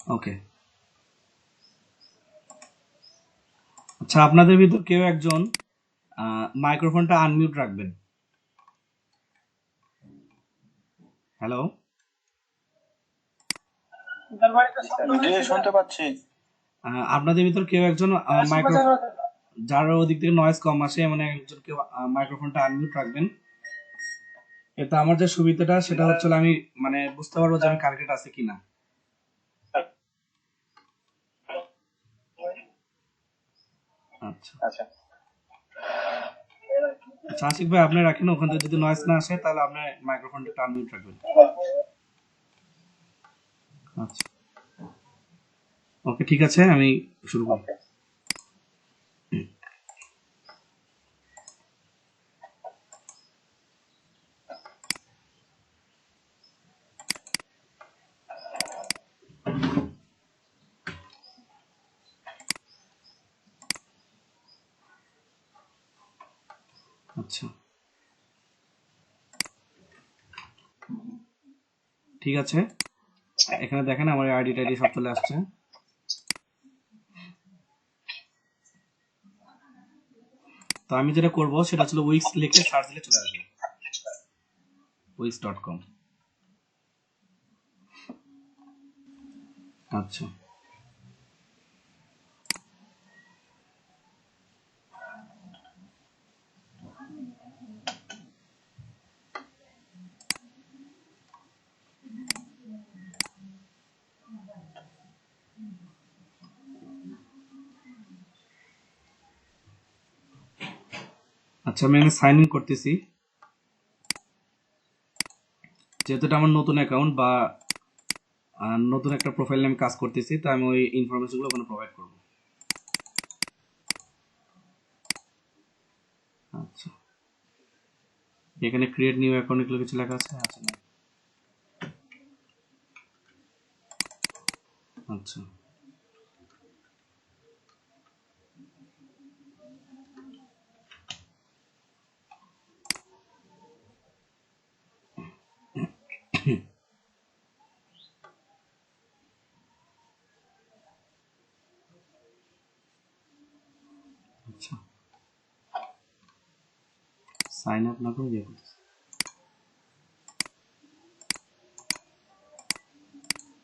ওকে, আচ্ছা আপনাদের ভিতর কেউ একজন মাইক্রোফোনটা আনমিউট রাখবেন। হ্যালো, জি শুনতে পাচ্ছি। আপনাদের ভিতর কেউ একজন মাইক্রোফোন, যার ওদিক থেকে নয়েজ কম আসে এমন একজন কেউ মাইক্রোফোনটা আনমিউট রাখবেন। এতে আমার যে সুবিধাটা সেটা হচ্ছে আমি মানে বুঝতে পারবো যে আমি কানেক্টেড আছে কিনা। আচ্ছা আচ্ছা আচ্ছা, আশিক ভাই আপনি রাখেন, ওখান থেকে যদি নয়েজ না আসে তাহলে আপনি মাইক্রোফোনটা আনমিউট রাখবেন। আচ্ছা ওকে, ঠিক আছে, আমি শুরু করি। আচ্ছা ঠিক আছে, এখানে দেখেন আমার আইডি টাইডি সব চলে আসছে। তো আমি যেটা করব সেটা হচ্ছে উইক্স লিখে সার্চ দিলে চলে আসবে wix.com। আচ্ছা আচ্ছা, আমি সাইন ইন করতেছি। যেহেতু এটা আমার নতুন অ্যাকাউন্ট বা নতুন একটা প্রোফাইল নিয়ে আমি কাজ করতেছি, তো আমি ওই ইনফরমেশনগুলো ওখানে প্রোভাইড করব। আচ্ছা, এখানে ক্রিয়েট নিউ অ্যাকাউন্ট এগুলো কিছু লেখা আছে? আচ্ছা না, আচ্ছা আচ্ছা, সাইন আপ না করে ইয়ে করতেছি।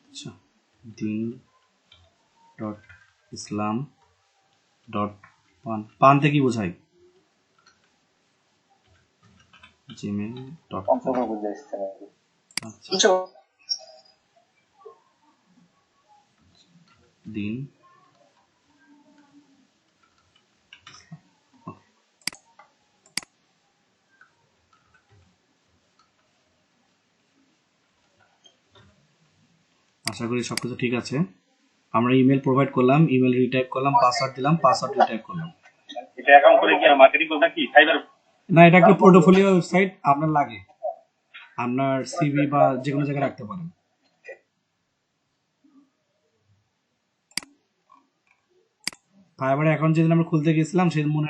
আচ্ছা, দিন ডট ইসলাম ডট পান, পানতে কি বোঝায়? Gmail dot com. পঞ্চগড় বুঝে এসছে নাকি? আচ্ছা, দিন আশা করি সবকিছু ঠিক আছে। আমরা ইমেল প্রোভাইড করলাম, ইমেল রিটাইপ করলাম, পাসওয়ার্ড দিলাম, পাসওয়ার্ড রিটাইপ করলাম। এটা অ্যাকাউন্ট করে কি আর মার্কেটিং করব নাকি ফাইবার? না, এটা একটা পোর্টফোলিও ওয়েবসাইট, আপনার লাগে আপনার সিভি বা যে কোনো জায়গায় রাখতে পারেন। ফাইবার অ্যাকাউন্ট যেদিন আমরা খুলতে গেছিলাম সেদিন মনে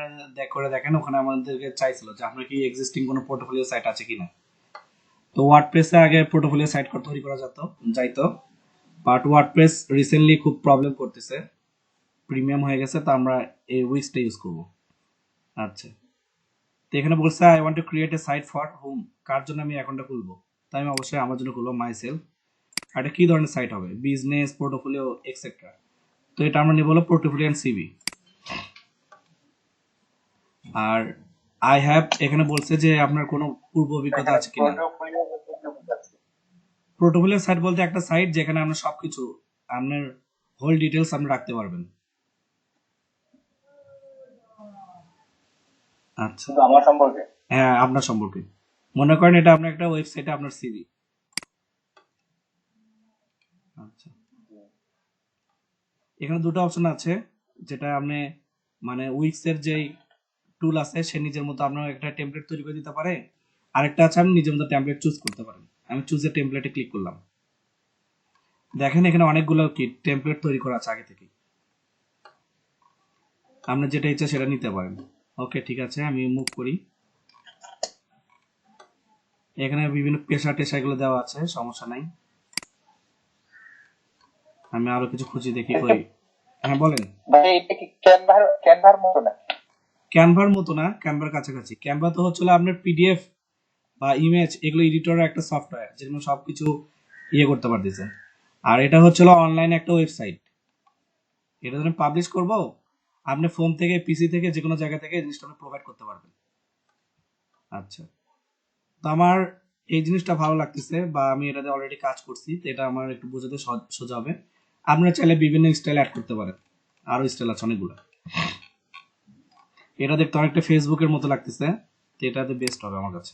করে দেখেন, ওখানে আমাদেরকে চাইছিল যে আপনার কি এক্সিস্টিং কোনো পোর্টফোলিও সাইট আছে কিনা। তো ওয়ার্ডপ্রেসে আগে পোর্টফোলিও সাইট তৈরি করা যাইতো, বাট ওয়ার্ডপ্রেস রিসেন্টলি খুব প্রবলেম করতেছে, প্রিমিয়াম হয়ে গেছে, তো আমরা এই উইক্সটা ইউজ করব। আচ্ছা, তো এখানে বলছে I want to create a site for home, কার জন্য আমি অ্যাকাউন্টটা খুলবো। তাই আমি অবশ্যই আমার জন্য খুলবো, মাই সেলফ। আর এটা কি ধরনের সাইট হবে? Business, portfolio, etcetera. তো এটা আমরা নিব হলো পোর্টফোলিও এন্ড সিভি। আর আই হ্যাভ এখানে বলছে যে আপনার কোনো পূর্ব অভিজ্ঞতা আছে কিনা। পোর্টফোলিও সাইট বলতে একটা সাইট যেখানে আপনার সবকিছু, আপনার হোল ডিটেলস আপনি রাখতে পারবেন। আচ্ছা, শুধু আমার সম্পর্কে? হ্যাঁ আপনার সম্পর্কে। মনে করেন এটা আপনার একটা ওয়েবসাইটে আপনার সিভি। আচ্ছা, এখানে দুটো অপশন আছে, যেটা আপনি মানে উইক্স এর যে টুল আছে সে নিজের মতো আপনার একটা টেমপ্লেট তৈরি করে দিতে পারে, আরেকটা আছে আপনি নিজের মতো টেমপ্লেট চুজ করতে পারেন। আমি চুজ এ টেমপ্লেটে ক্লিক করলাম, দেখেন এখানে অনেকগুলো কি টেমপ্লেট তৈরি করা আছে আগে থেকে, আপনি যেটা ইচ্ছা সেটা নিতে পারেন। ওকে ঠিক আছে, আমি মুভ করি। এখানে বিভিন্ন পেশা টেশা এগুলো দেওয়া আছে, সমস্যা নাই। আমি আরো কিছু খুঁজি দেখি কই। হ্যাঁ বলেন। ভাই এটা কি ক্যানভার মতো না? ক্যানভার মতো না, ক্যানভার কাছাকাছি। ক্যানভা তো হচ্ছে হলো আপনার পিডিএফ বা ইমেজ এগুলো এডিটরের একটা সফটওয়্যার যেগুলো সবকিছু ইয়ে করতে পারতেছে। আর এটা হচ্ছে হলো অনলাইন একটা ওয়েবসাইট। এটা যখন পাবলিশ করব, আপনি ফোন থেকে পিসি থেকে যে কোনো জায়গা থেকে এই জিনিসটা আপনি প্রোভাইড করতে পারবেন। আচ্ছা, তো আমার এই জিনিসটা ভালো লাগতেছে বা আমি এটাতে অলরেডি কাজ করছি, তো এটা আমার একটু বোঝাতে সোজা হবে। আপনারা চাইলে বিভিন্ন স্টাইল অ্যাড করতে পারেন, আরো স্টাইল আছে অনেকগুলো। এটা দেখতে অনেকটা ফেসবুকের মতো লাগতেছে, তো এটাতে বেস্ট হবে আমার কাছে।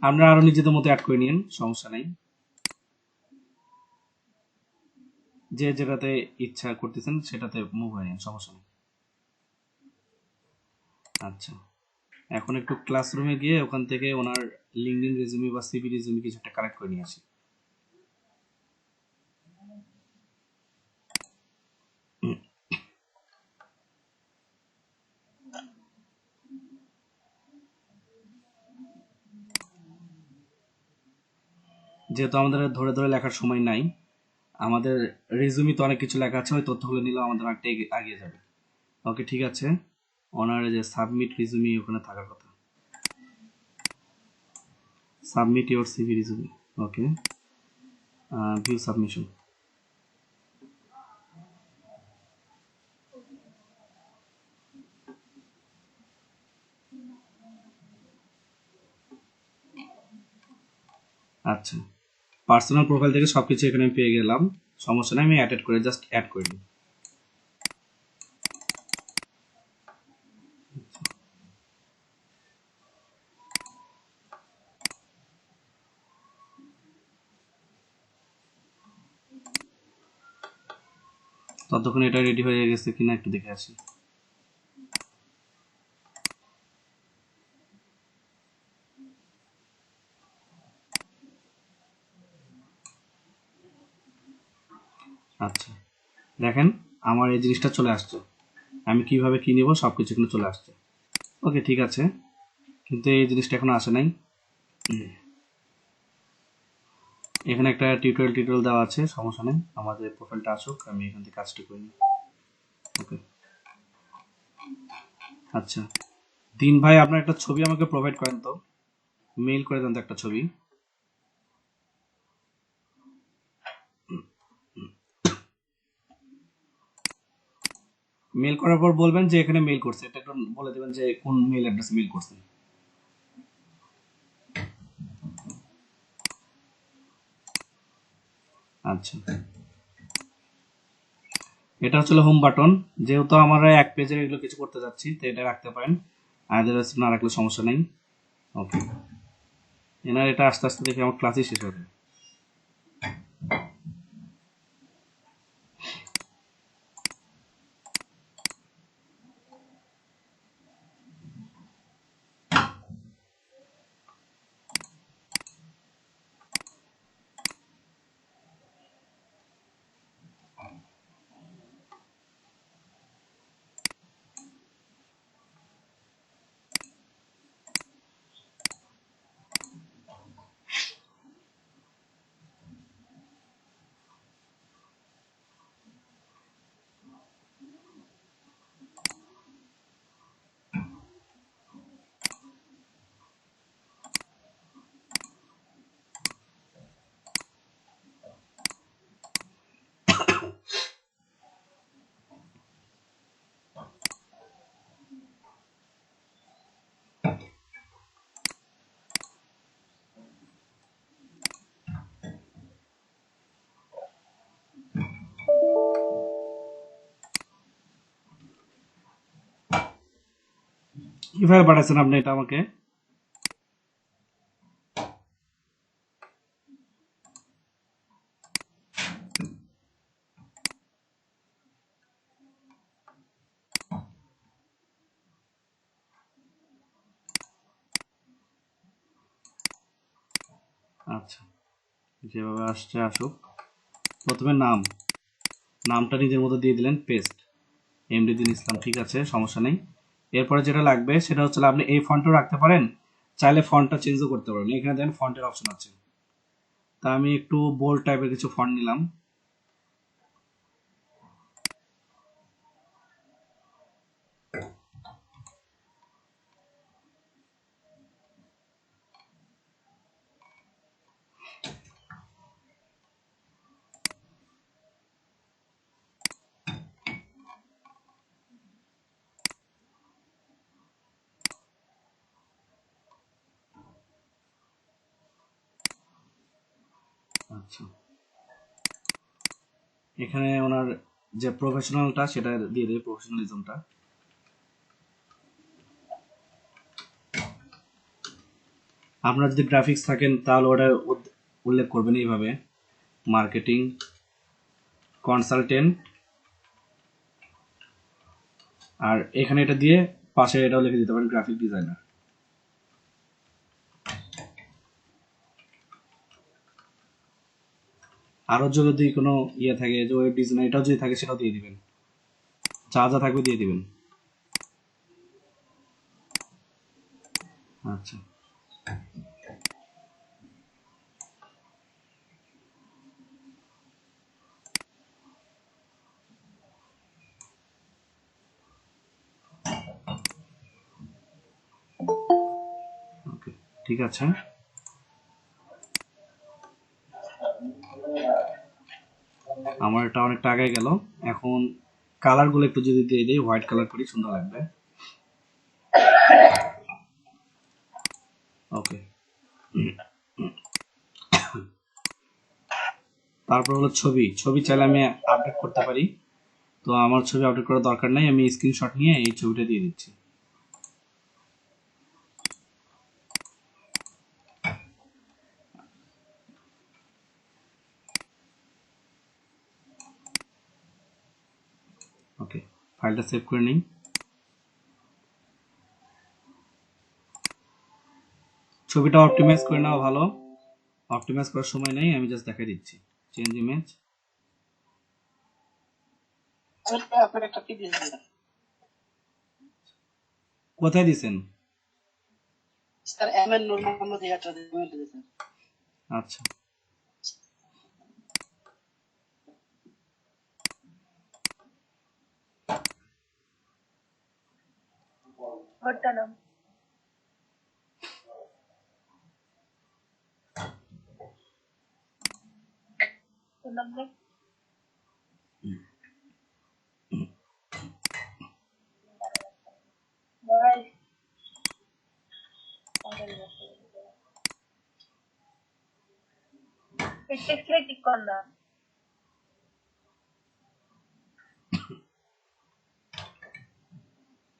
আপনারা আরো নিজেদের মতো অ্যাড করে নিন, সমস্যা নেই। যে যেটাতে ইচ্ছা করতেছেন সেটাতে মুভ হয়ে নিন, সমস্যা নেই। আচ্ছা, এখন একটু ক্লাসরুমে গিয়ে ওখান থেকে ওনার লিঙ্কডইন রেজিউমি বা সিভি রেজিউমি কিছু একটা কালেক্ট করে নিয়ে আসি। যেহেতু আমাদের ধরে ধরে লেখার সময় নাই, আমাদের রেজুমি তো অনেক কিছু লেখা আছে, ওই তথ্যগুলো নিলেও আমাদের অনেকটা এগিয়ে যাবে। ওকে ঠিক আছে, ওনার যে সাবমিট রেজুমি ওখানে থাকার কথা, submit your CV resume. Okay, view submission. আচ্ছা, পার্সোনাল প্রোফাইল থেকে সবকিছু এখানে আমি পেয়ে গেলাম, সমস্যা নেই। আমি অ্যাড করে জাস্ট অ্যাড করে দিই। ততক্ষণ এটা রেডি হয়ে গেছে কিনা একটু দেখে আসি। আচ্ছা, দেখেন আমার এই জিনিসটা চলে আসছে, আমি কিভাবে কি নিব সবকিছু এখানে চলে আসছে। ওকে ঠিক আছে, কিন্তু এই জিনিসটা এখনো আসে নাই। এখানে একটা টিউটোরিয়াল দেওয়া আছে, সমস্যা নেই। আমাদের প্রোফাইলটা আসুক, আমি এখান থেকে কাজটা করে নিই। ওকে, আচ্ছা দিন ভাই, আপনার একটা ছবি আমাকে প্রোভাইড করেন তো, মেইল করে দেন তো একটা ছবি। মেইল করার পর বলবেন যে এখানে মেইল করছে, এটা একটু বলে দেবেন যে কোন মেইল অ্যাড্রেসে মেইল করছেন। আচ্ছা, এটা হচ্ছে হোম বাটন। যেহেতু আমরা এক পেজে এগুলো কিছু করতে যাচ্ছি, তো এটা রাখতে পারেন, আদারওয়াইজ না রাখলে সমস্যা নেই। ওকে, এনার এটা আস্তে আস্তে দেখে আমার ক্লাসই শেষ হবে। কি ফাইল পাঠাচ্ছেন আপনি এটা আমাকে? আচ্ছা, যেভাবে আসছে আসুক। প্রথমে নামটা নিজের মতো দিয়ে দিলেন, পেস্ট, এমডি দিন ইসলাম, ঠিক আছে সমস্যা নেই। এরপরে যেটা লাগবে সেটা হচ্ছে আপনি এই ফন্টও রাখতে পারেন, চাইলে ফন্টটা চেঞ্জও করতে পারেন। এখানে দেখেন ফন্টের অপশন আছে, তা আমি একটু বোল্ড টাইপের কিছু ফন্ট নিলাম। আচ্ছা, এখানে ওনার যে প্রফেশনালটা সেটা দিয়ে দেয়, প্রফেশনালিজমটা। আপনার যদি গ্রাফিক্স থাকেন তাহলে ওটা উল্লেখ করবেন এইভাবে, মার্কেটিং কনসালটেন্ট, আর এখানে এটা দিয়ে পাশে এটাও লিখে দিতে পারেন গ্রাফিক ডিজাইনার। আরো যদি কোনো ইয়ে থাকে যে ওয়েব ডিজাইনার, এটাও যদি থাকে সেটাও দিয়ে দিবেন, যা যা থাকবে দিয়ে দিবেন। আচ্ছা, ওকে, ঠিক আছে। আমার এটা অনেকটা আগে গেল। এখন কালার গুলো একটু যদি দিয়ে দিই, হোয়াইট কালার করি, সুন্দর লাগবে। ওকে, তারপর হলো ছবি। ছবি চাইলে আমি আপডেট করতে পারি, তো আমার ছবি আপডেট করার দরকার নাই, আমি স্ক্রিনশট নিয়ে এই ছবিটা দিয়ে দিচ্ছি। ওকে, ফাইলটা সেভ করে নিই। ছবিটা অপটিমাইজ করে নেওয়া ভালো, অপটিমাইজ করার সময় নেই, আমি জাস্ট দেখাই দিচ্ছি। চেঞ্জ ইমেজ, কোথায় দিছেন? আচ্ছা,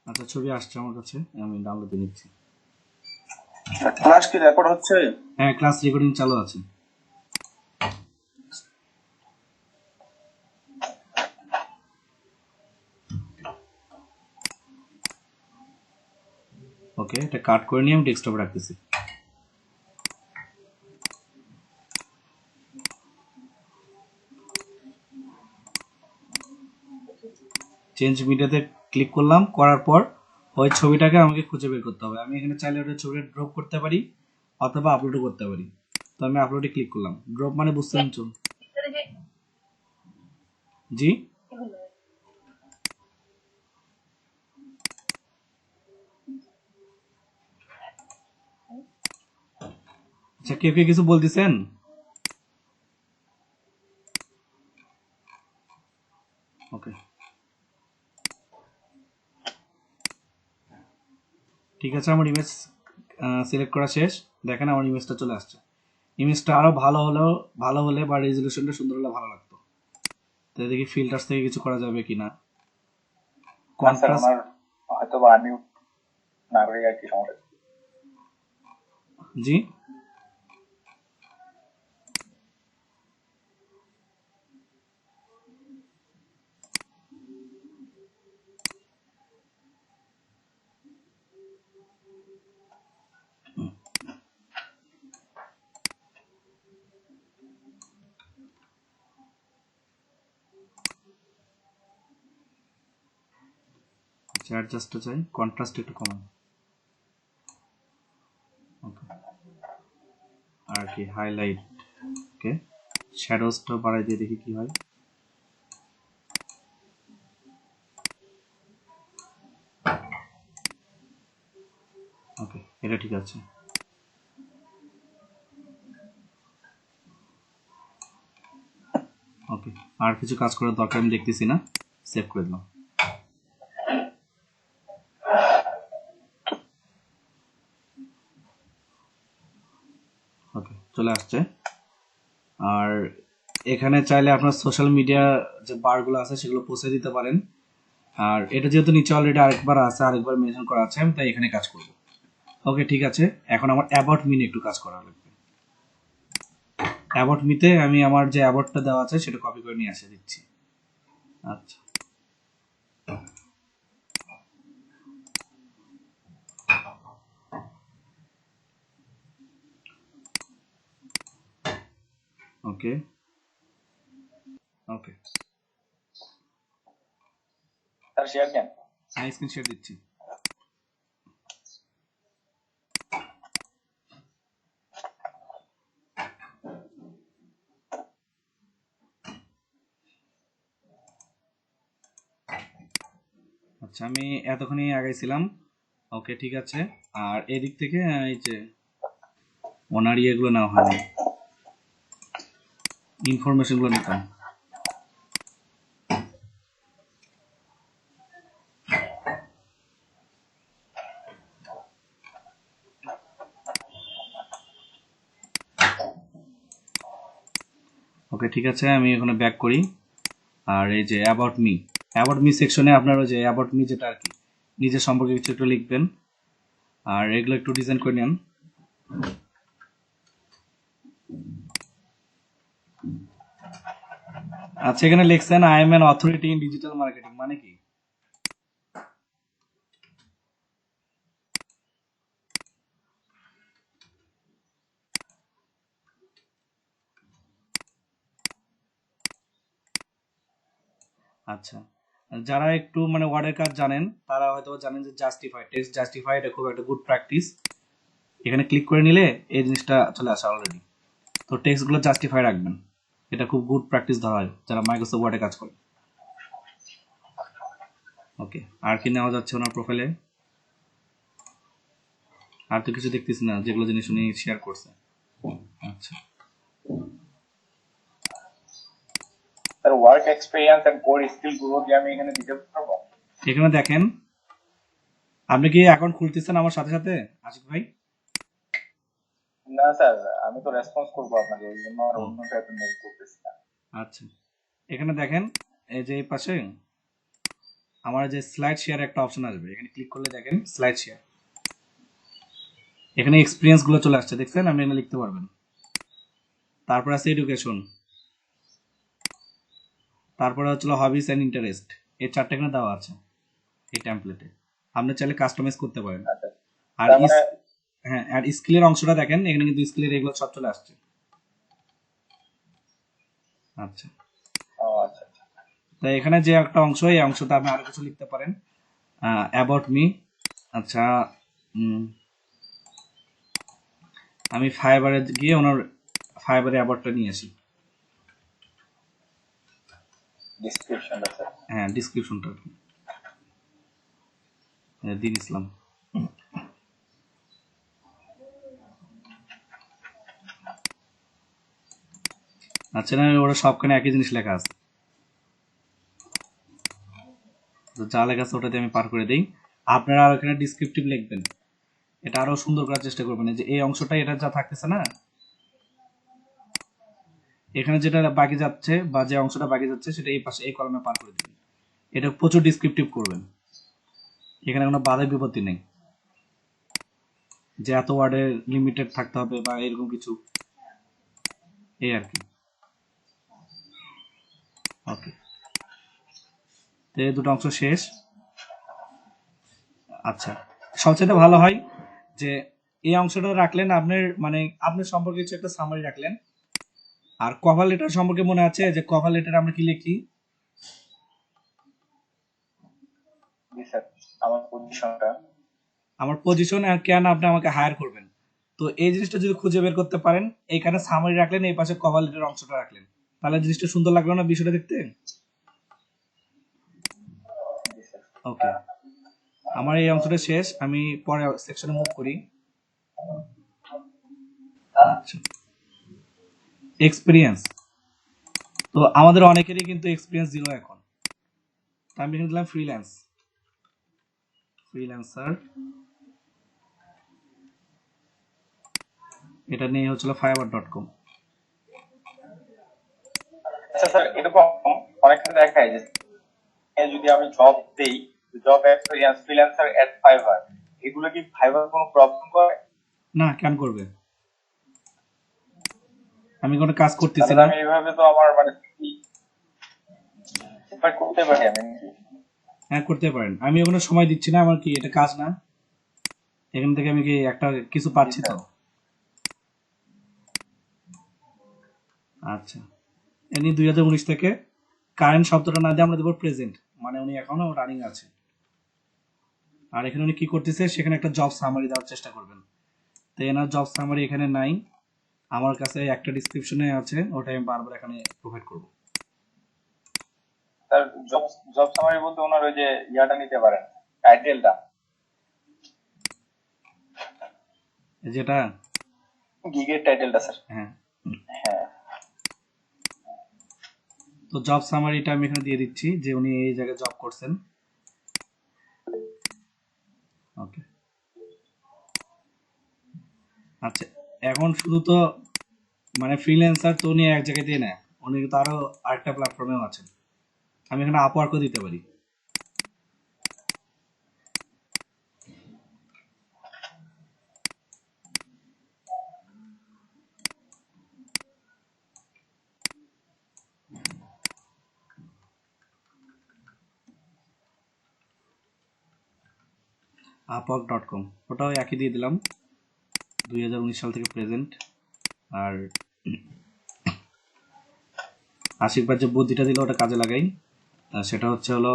আচ্ছা, ছবি আসছে আমার কাছে, আমি ডাউনলোড দিয়ে নিচ্ছি। ক্লাস কি রেকর্ড হচ্ছে? হ্যাঁ, ক্লাস রেকর্ডিং চালু আছে। ওকে, এটা কাট করে নিয়ে আমি ডেস্কটপে রাখতেছি। চেঞ্জ মিডিয়াতে ক্লিক করলাম, করার পর ওই ছবিটাকে আমাকে খুঁজে বের করতে হবে। আমি এখানে চাইলে ওটা ছবিটা ড্রপ করতে পারি অথবা আপলোডও করতে পারি। তো আমি আপলোডে ক্লিক করলাম। ড্রপ মানে বুঝতে পারছো? জি, আচ্ছা, কেউ কেউ কিছু বলতেছেন? ওকে, ঠিক আছে, আমার ইমেজ সিলেক্ট করা শেষ। দেখেন আমার ইমেজটা চলে আসছে। ইমেজটা আরো ভালো হলে বা রেজলিউশনটা সুন্দর হলে ভালো লাগতো। তো দেখি ফিল্টার্স থেকে কিছু করা যাবে কিনা। কন্ট্রাস্ট, হয়তো বা আমি না করে আর কি সমস্যা। জি, আচ্ছা, অ্যাডজাস্টটা চাই, কন্ট্রাস্ট একটু কমান। ওকে, আর কি হাইলাইট ওকে, শ্যাডোজটা বাড়াই দিয়ে দেখি কি হয়। ওকে, এটা ঠিক আছে। ওকে, আর কিছু কাজ করার দরকার আমি দেখতেছি না, সেভ করে দিলাম। ওকে, চলে আসছে। আর এখানে চাইলে আপনার সোশ্যাল মিডিয়া যে বারগুলো আছে সেগুলো পৌঁছে দিতে পারেন। আর এটা যেহেতু নিচে অলরেডি আরেকবার আছে, আরেকবার মেনশন করা আছে, আমি তাই এখানে কাজ করব। ওকে, ঠিক আছে। এখন আমার অ্যাবাউট মি একটু কাজ করা লাগবে। অ্যাবাউট মিতে আমি আমার যে অ্যাবাউটটা দেওয়া আছে সেটা কপি করে নিয়ে এসে দিচ্ছি। আচ্ছা, ওকে ওকে, স্যার শেয়ার দেন। আমি স্ক্রিন শেয়ার দিচ্ছি। আচ্ছা, আমি এতক্ষণই আগাইছিলাম। ওকে, ঠিক আছে। আর এদিক থেকে এই যে ওনার ইয়েগুলো নেওয়া হয়নি, ইনফরমেশনগুলো নিতাম। ওকে, ঠিক আছে, আমি এখানে ব্যাক করি। আর এই যে অ্যাবাউট মি সেকশনে আপনার ওই যে অ্যাবাউট মি যেটা আর কি নিজের সম্পর্কে কিছু একটু লিখবেন। আর এগুলো একটু ডিজাইন করে নেন। আচ্ছা, এখানে লিখছেন I am an authority in digital marketing, মানে কি? আচ্ছা, যারা একটু মানে ওয়ার্ডের কাজ জানেন তারা হয়তো জানেন যে জাস্টিফাই, টেক্সট জাস্টিফাই এটা খুব একটা গুড প্র্যাকটিস। এখানে ক্লিক করে নিলে এই জিনিসটা চলে আসে অলরেডি। তো টেক্সটগুলো জাস্টিফাই রাখবেন, এটা খুব গুড প্র্যাকটিস ধরা হয় যারা মাইক্রোসফট ওয়ার্ডে কাজ করে। ওকে, আর কি নেওয়া যাচ্ছে ওনার প্রোফাইলে? আর তো কিছু দেখতেছি না, যেগুলো জিনিস উনি শেয়ার করছে। আচ্ছা, sir work experience and core skill গুলো কি আমি এখানে দিতে পারবো? এখানে দেখেন, আপনি কি অ্যাকাউন্ট খুলতেছেন আমার সাথে সাথে আশিক ভাই? না স্যার, আমি তো রেসপন্স করবো আপনাকে, ওই জন্য আর ও, অন্য টাইপের মেল করতেছি না। আচ্ছা, এখানে দেখেন, এই যে এই পাশে আমার যে স্লাইড শেয়ার একটা অপশন আসবে, এখানে ক্লিক করলে দেখেন স্লাইড শেয়ার। এখানে এক্সপিরিয়েন্স গুলো চলে আসছে, দেখছেন? আপনি এখানে লিখতে পারবেন। তারপর আছে এডুকেশন, তারপরে হচ্ছিল হবিস অ্যান্ড ইন্টারেস্ট। এই চারটে এখানে দেওয়া আছে এই টেমপ্লেটে, আপনি চাইলে কাস্টমাইজ করতে পারেন। আচ্ছা, আর তার মানে হ্যাঁ, আর স্কিলের অংশটা দেখেন, এখানে কিন্তু স্কিলের এগুলো সব চলে আসছে। আচ্ছা, ও আচ্ছা আচ্ছা। তো এখানে যে একটা অংশ, এই অংশটা আপনি আরো কিছু লিখতে পারেন। About me. আচ্ছা, আমি ফাইবারে গিয়ে ওনার ফাইবারে অ্যাবাউটটা নিয়ে আসি। ডিসক্রিপশনটা স্যার। হ্যাঁ, ডিসক্রিপশনটা দিন ইসলাম। আচ্ছা, না ওরা সবখানে একই জিনিস লেখা আছে, তো যা লেখা আছে ওটাতে আমি পার করে দিই। আপনারা আর এখানে ডিসক্রিপটিভ লিখবেন, এটা আরো সুন্দর করার চেষ্টা করবেন। এই যে এই অংশটা, এটা যা থাকতেছে না, এখানে যেটা বাকি যাচ্ছে বা যে অংশটা বাকি যাচ্ছে সেটা এই পাশে এই কলমে পার করে দিবেন। এটা প্রচুর ডিসক্রিপটিভ করবেন, এখানে কোনো বাধা বিপত্তি নেই যে এত ওয়ার্ডে লিমিটেড থাকতে হবে বা এরকম কিছু, এই আর কি। ওকে, তো এই দুটো অংশ শেষ। আচ্ছা, সবচেয়ে ভালো হয় যে এই অংশটা রাখলেন আপনার, মানে আপনার সম্পর্কে কিছু একটা সামারি রাখলেন। আর কভার লেটার সম্পর্কে মনে আছে যে কভার লেটার আমরা কি লিখি? জি স্যার, আমার পজিশনটা। আমার পজিশন আর কেন আপনি আমাকে হায়ার করবেন, তো এই জিনিসটা যদি খুঁজে বের করতে পারেন, এইখানে সামারি রাখলেন, এই পাশে কভার লেটার অংশটা রাখলেন, তাহলে জিনিসটা সুন্দর লাগলো না বিষয়টা দেখতে? ওকে, আমার এই অংশটা শেষ, আমি পরে সেকশনে মুভ করি। আচ্ছা, এক্সপিরিয়েন্স। তো আমাদের অনেকেরই কিন্তু এক্সপিরিয়েন্স 0 এখন। তো আমি এখানে দিলাম ফ্রিল্যান্সার, এটা নিয়ে হচ্ছিল fiverr.com। আচ্ছা স্যার, এরকম অনেক ক্ষেত্রে দেখায় যে যদি আমি জব দেই, জব এক্সপিরিয়েন্স ফ্রিল্যান্সার এট ফাইবার, এগুলো কি ফাইবার কোনো প্রবলেম করে? না, কেন করবে? আমি কোনো কাজ করতেছি তাহলে না। আমি এইভাবে তো আমার মানে সেটা করতে পারি আমি। হ্যাঁ, করতে পারেন, আমি ওখানে সময় দিচ্ছি না, আমার কি এটা কাজ না? এখান থেকে আমি কি একটা কিছু জি পাচ্ছি তো? স্যার। আচ্ছা, এনি 2019 থেকে কারেন্ট শব্দটা না দিয়ে আমরা দেবো প্রেজেন্ট, মানে উনি এখনো রানিং আছে। আর এখানে উনি কি করতেছে সেখানে একটা জব সামারি দেওয়ার চেষ্টা করবেন। তো এনার জব সামারি এখানে নাই, আমার কাছে একটা ডিসক্রিপশনে আছে, ওটা আমি বারবার এখানে প্রোভাইড করব। স্যার, জব জব সামারি বলতে ওনার ওই যে ইয়াটা নিতে পারেন, টাইটেলটা, যেটা, গিগের টাইটেলটা স্যার। হ্যাঁ, হ্যাঁ তো জব সামারিটা আমি এখানে দিয়ে দিচ্ছি যে উনি এই জায়গায় জব করছেন। ওকে, আচ্ছা, এখন শুধু তো মানে ফ্রিল্যান্সার তো উনি এক জায়গায় দিয়ে নেয়, উনি কিন্তু আরো আরেকটা প্ল্যাটফর্মেও আছেন, আমি এখানে আপওয়ার্কও দিতে পারি। upwork.com, ওটাও একই দিয়ে দিলাম, 2019 সাল থেকে প্রেজেন্ট। আর আশিকবার যে বুদ্ধিটা দিল ওটা কাজে লাগাই, সেটা হচ্ছে হলো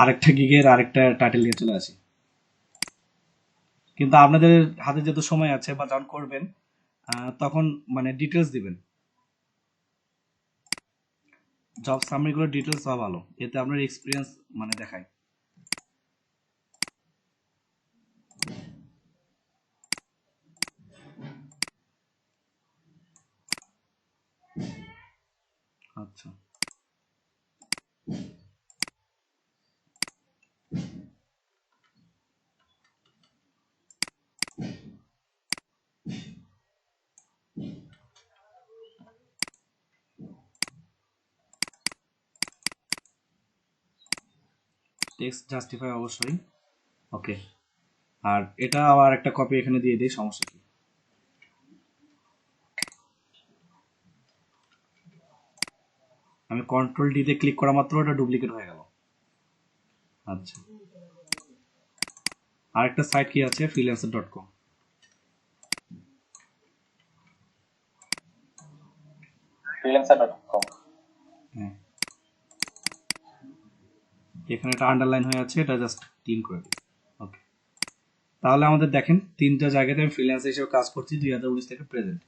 আরেকটা গিগের আরেকটা টাইটেল নিয়ে চলে আসি। কিন্তু আপনাদের হাতে যেহেতু সময় আছে বা যখন করবেন তখন মানে ডিটেলস দিবেন, জব সামারিগুলো ডিটেলস হওয়া ভালো, এতে আপনার এক্সপিরিয়েন্স মানে দেখায়। আচ্ছা, টেক্সট জাস্টিফাই অবশ্যই। ওকে, আর এটা আবার একটা কপি এখানে দিয়ে দিই, সমস্যা কি? আমি কন্ট্রোল ডি তে ক্লিক করা মাত্র ওটা ডুপ্লিকেট হয়ে গেল। আচ্ছা, আরেকটা সাইট কি আছে, freelancer.com। ফ্রিল্যান্সার.com। হ্যাঁ, এখানে একটা আন্ডারলাইন হয়ে আছে, এটা জাস্ট ক্লিন করে দিই। ওকে, তাহলে আমাদের দেখেন তিনটা জায়গাতে আমি ফ্রিল্যান্সার হিসেবে কাজ করছি 2019 থেকে প্রেজেন্ট,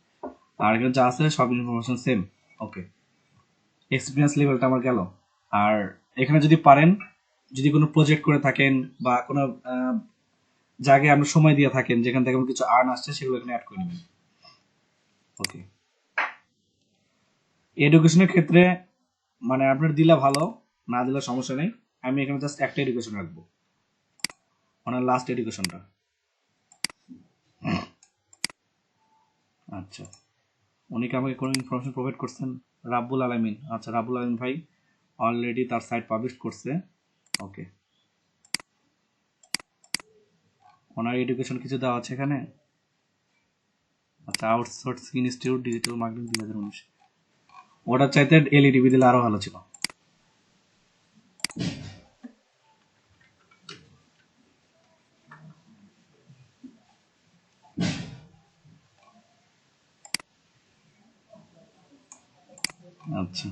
আর এখানে যা আছে সব ইনফরমেশন সেম। ওকে, এক্সপিরিয়েন্স লেভেলটা আমার গেল। আর এখানে যদি পারেন, যদি কোনো প্রজেক্ট করে থাকেন বা কোনো জায়গায় আপনি সময় দিয়ে থাকেন যেখান থেকে আমার কিছু আর্ন আসছে, সেগুলো এখানে অ্যাড করে নেবেন। ওকে, এডুকেশনের ক্ষেত্রে মানে আপনার দিলে ভালো, না দিলে সমস্যা নেই, আমি এখানে জাস্ট একটা এডুকেশন রাখবো, ওনার লাস্ট এডুকেশনটা। আচ্ছা, উনি কি আমাকে কোনো ইনফরমেশন প্রোভাইড করছেন? রাব্বুল আলামিন, আচ্ছা রাব্বুল আলামিন ভাই অলরেডি তার সাইট পাবলিশ করছে। ওকে, ওনার এডুকেশন কিছু দেওয়া আছে এখানে। আচ্ছা, আউটসোর্সিং ইনস্টিটিউট ডিজিটাল মার্কেটিং 2019, ওটার চাইতে এলইডিবি দিলে আরো ভালো ছিল। আচ্ছা,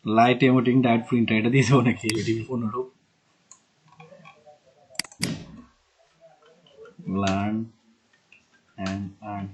লাইট এমোটিং ডায়েট প্রিন্টার, এটা দিয়ে দেবো নাকি LEDB 15? Learn and earn.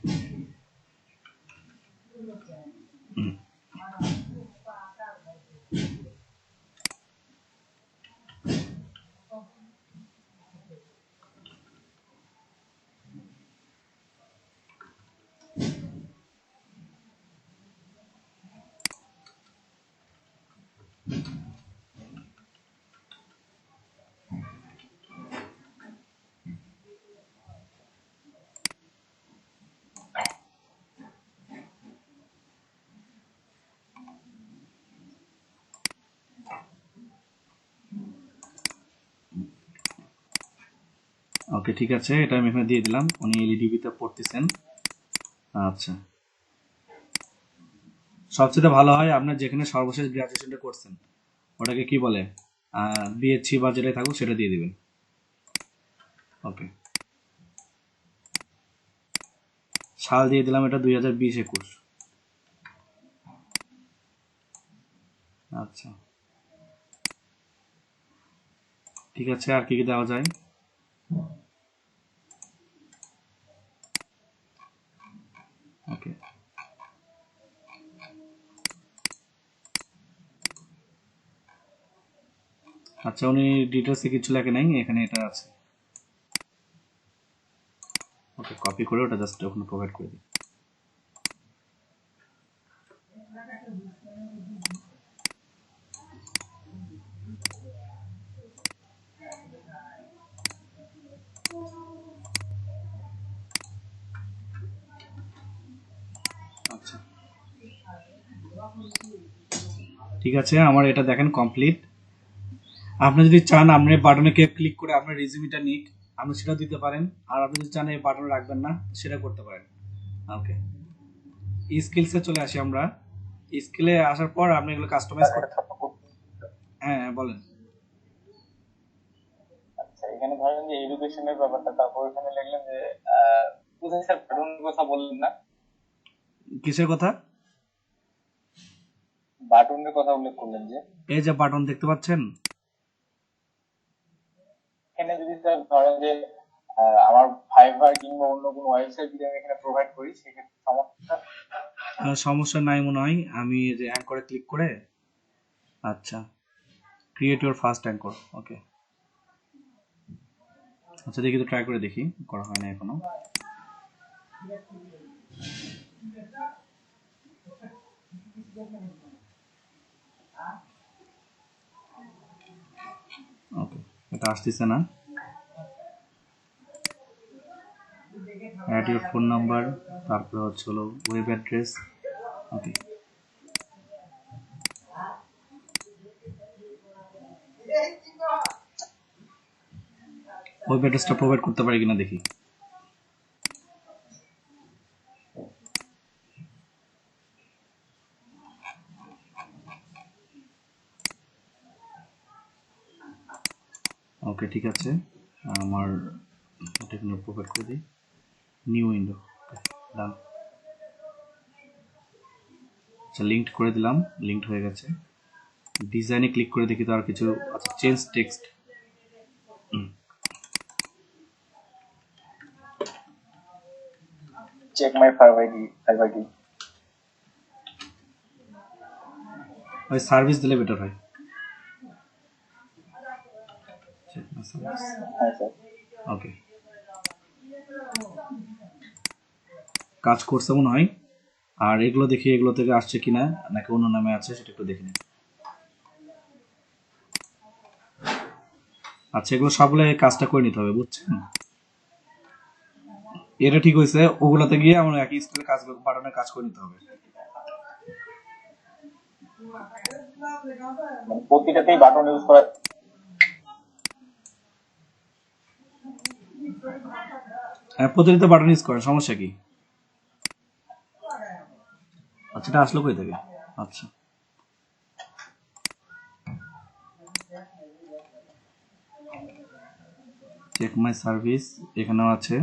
Okay, ঠিক আছে, এটা আমি এখানে দিয়ে দিলাম। উনি এলইডিবিতে পড়তেছেন। আচ্ছা, সবচেয়ে ভালো হয় আপনার যেখানে সর্বশেষ গ্রাজুয়েশনটা করছেন ওটাকে কি বলে, বিএসসি বা যেটাই থাকুক সেটা দিয়ে দিবেন। ওকে, সাল দিয়ে দিলাম এটা 2020-21। আচ্ছা, ঠিক আছে, আর কি কি দেওয়া যায়? ওকে, আচ্ছা, উনি ডিটেলসে কিছু লেখে নাই, এখানে এটা আছে। ওকে, কপি করে ওটা জাস্ট ওখানে প্রোভাইড করে দিই। আচ্ছা, ঠিক আছে, আমার এটা দেখেন কমপ্লিট। আপনি যদি চান আপনি বাটনে ক্লিক করে আপনার রেজিউমিটা নিক, আপনি সেটা দিতে পারেন। আর আপনি যদি চান এই বাটন রাখবেন না, সেটা করতে পারেন। ওকে, স্কিলসে চলে আসি আমরা। স্কিলে আসার পর আপনি এগুলো কাস্টমাইজ করতে। হ্যাঁ, বলেন। আচ্ছা, এখানে ধরেন যে এডুকেশনের ব্যাপারটা, তারপর এখানে লিখলেন যে কোথায় স্যার বাটনের কথা বললেন না? কিসের কথা? বাটনের কথা উল্লেখ করলেন যে এই যে বাটন দেখতে পাচ্ছেন, এখানে যদি স্যার ধরেন যে আমার ফাইবার কিংবা অন্য কোনো ওয়েবসাইট যদি আমি এখানে প্রোভাইড করি সেক্ষেত্রে সমস্যা? সমস্যা নাই মনে হয়। আমি এই যে অ্যাঙ্করে ক্লিক করে, আচ্ছা, ক্রিয়েট ইউর ফার্স্ট অ্যাঙ্কর। ওকে, আচ্ছা, দেখি তো, ট্রাই করে দেখি, করা হয় না এখনো। ওকে, এটা আসতেছে না। অ্যাড ইউর ফোন নাম্বার, তারপরে হচ্ছে হলো ওয়েব অ্যাড্রেস। ওকে, ওয়েব অ্যাড্রেসটা প্রোভাইড করতে পারি কিনা দেখি। ওকে, ঠিক আছে, আমার এটা এখানে প্রোভাইড করে দিই। নিউ উইন্ডো, ডান। আচ্ছা, লিঙ্কড করে দিলাম, লিঙ্কড হয়ে গেছে। ডিজাইনে ক্লিক করে দেখি তো আর কিছু। আচ্ছা, change text. Check my Fiverr কি? ওই সার্ভিস দিলে বেটার হয়। হ্যাঁ স্যার। ওকে, কাজ করছে মনে হয়। আর এগুলো দেখি এগুলো থেকে আসছে কিনা, নাকি অন্য নামে আছে সেটা একটু দেখে নিই। আচ্ছা, এগুলো সবগুলো কাজটা করে নিতে হবে, বুঝছেন? এটা ঠিক হয়েছে, ওগুলাতে গিয়ে আমার একই স্টাইলে কাজ, বাটনের কাজ করে নিতে হবে। মানে প্রতিটাতেই বাটন ইউজ করা? হ্যাঁ, প্রতিনিয়ত বাটন ইউজ করেন, সমস্যা কি? আচ্ছা, এটা আসলো কই থেকে? আচ্ছা, চেক মাই সার্ভিস এখানেও আছে।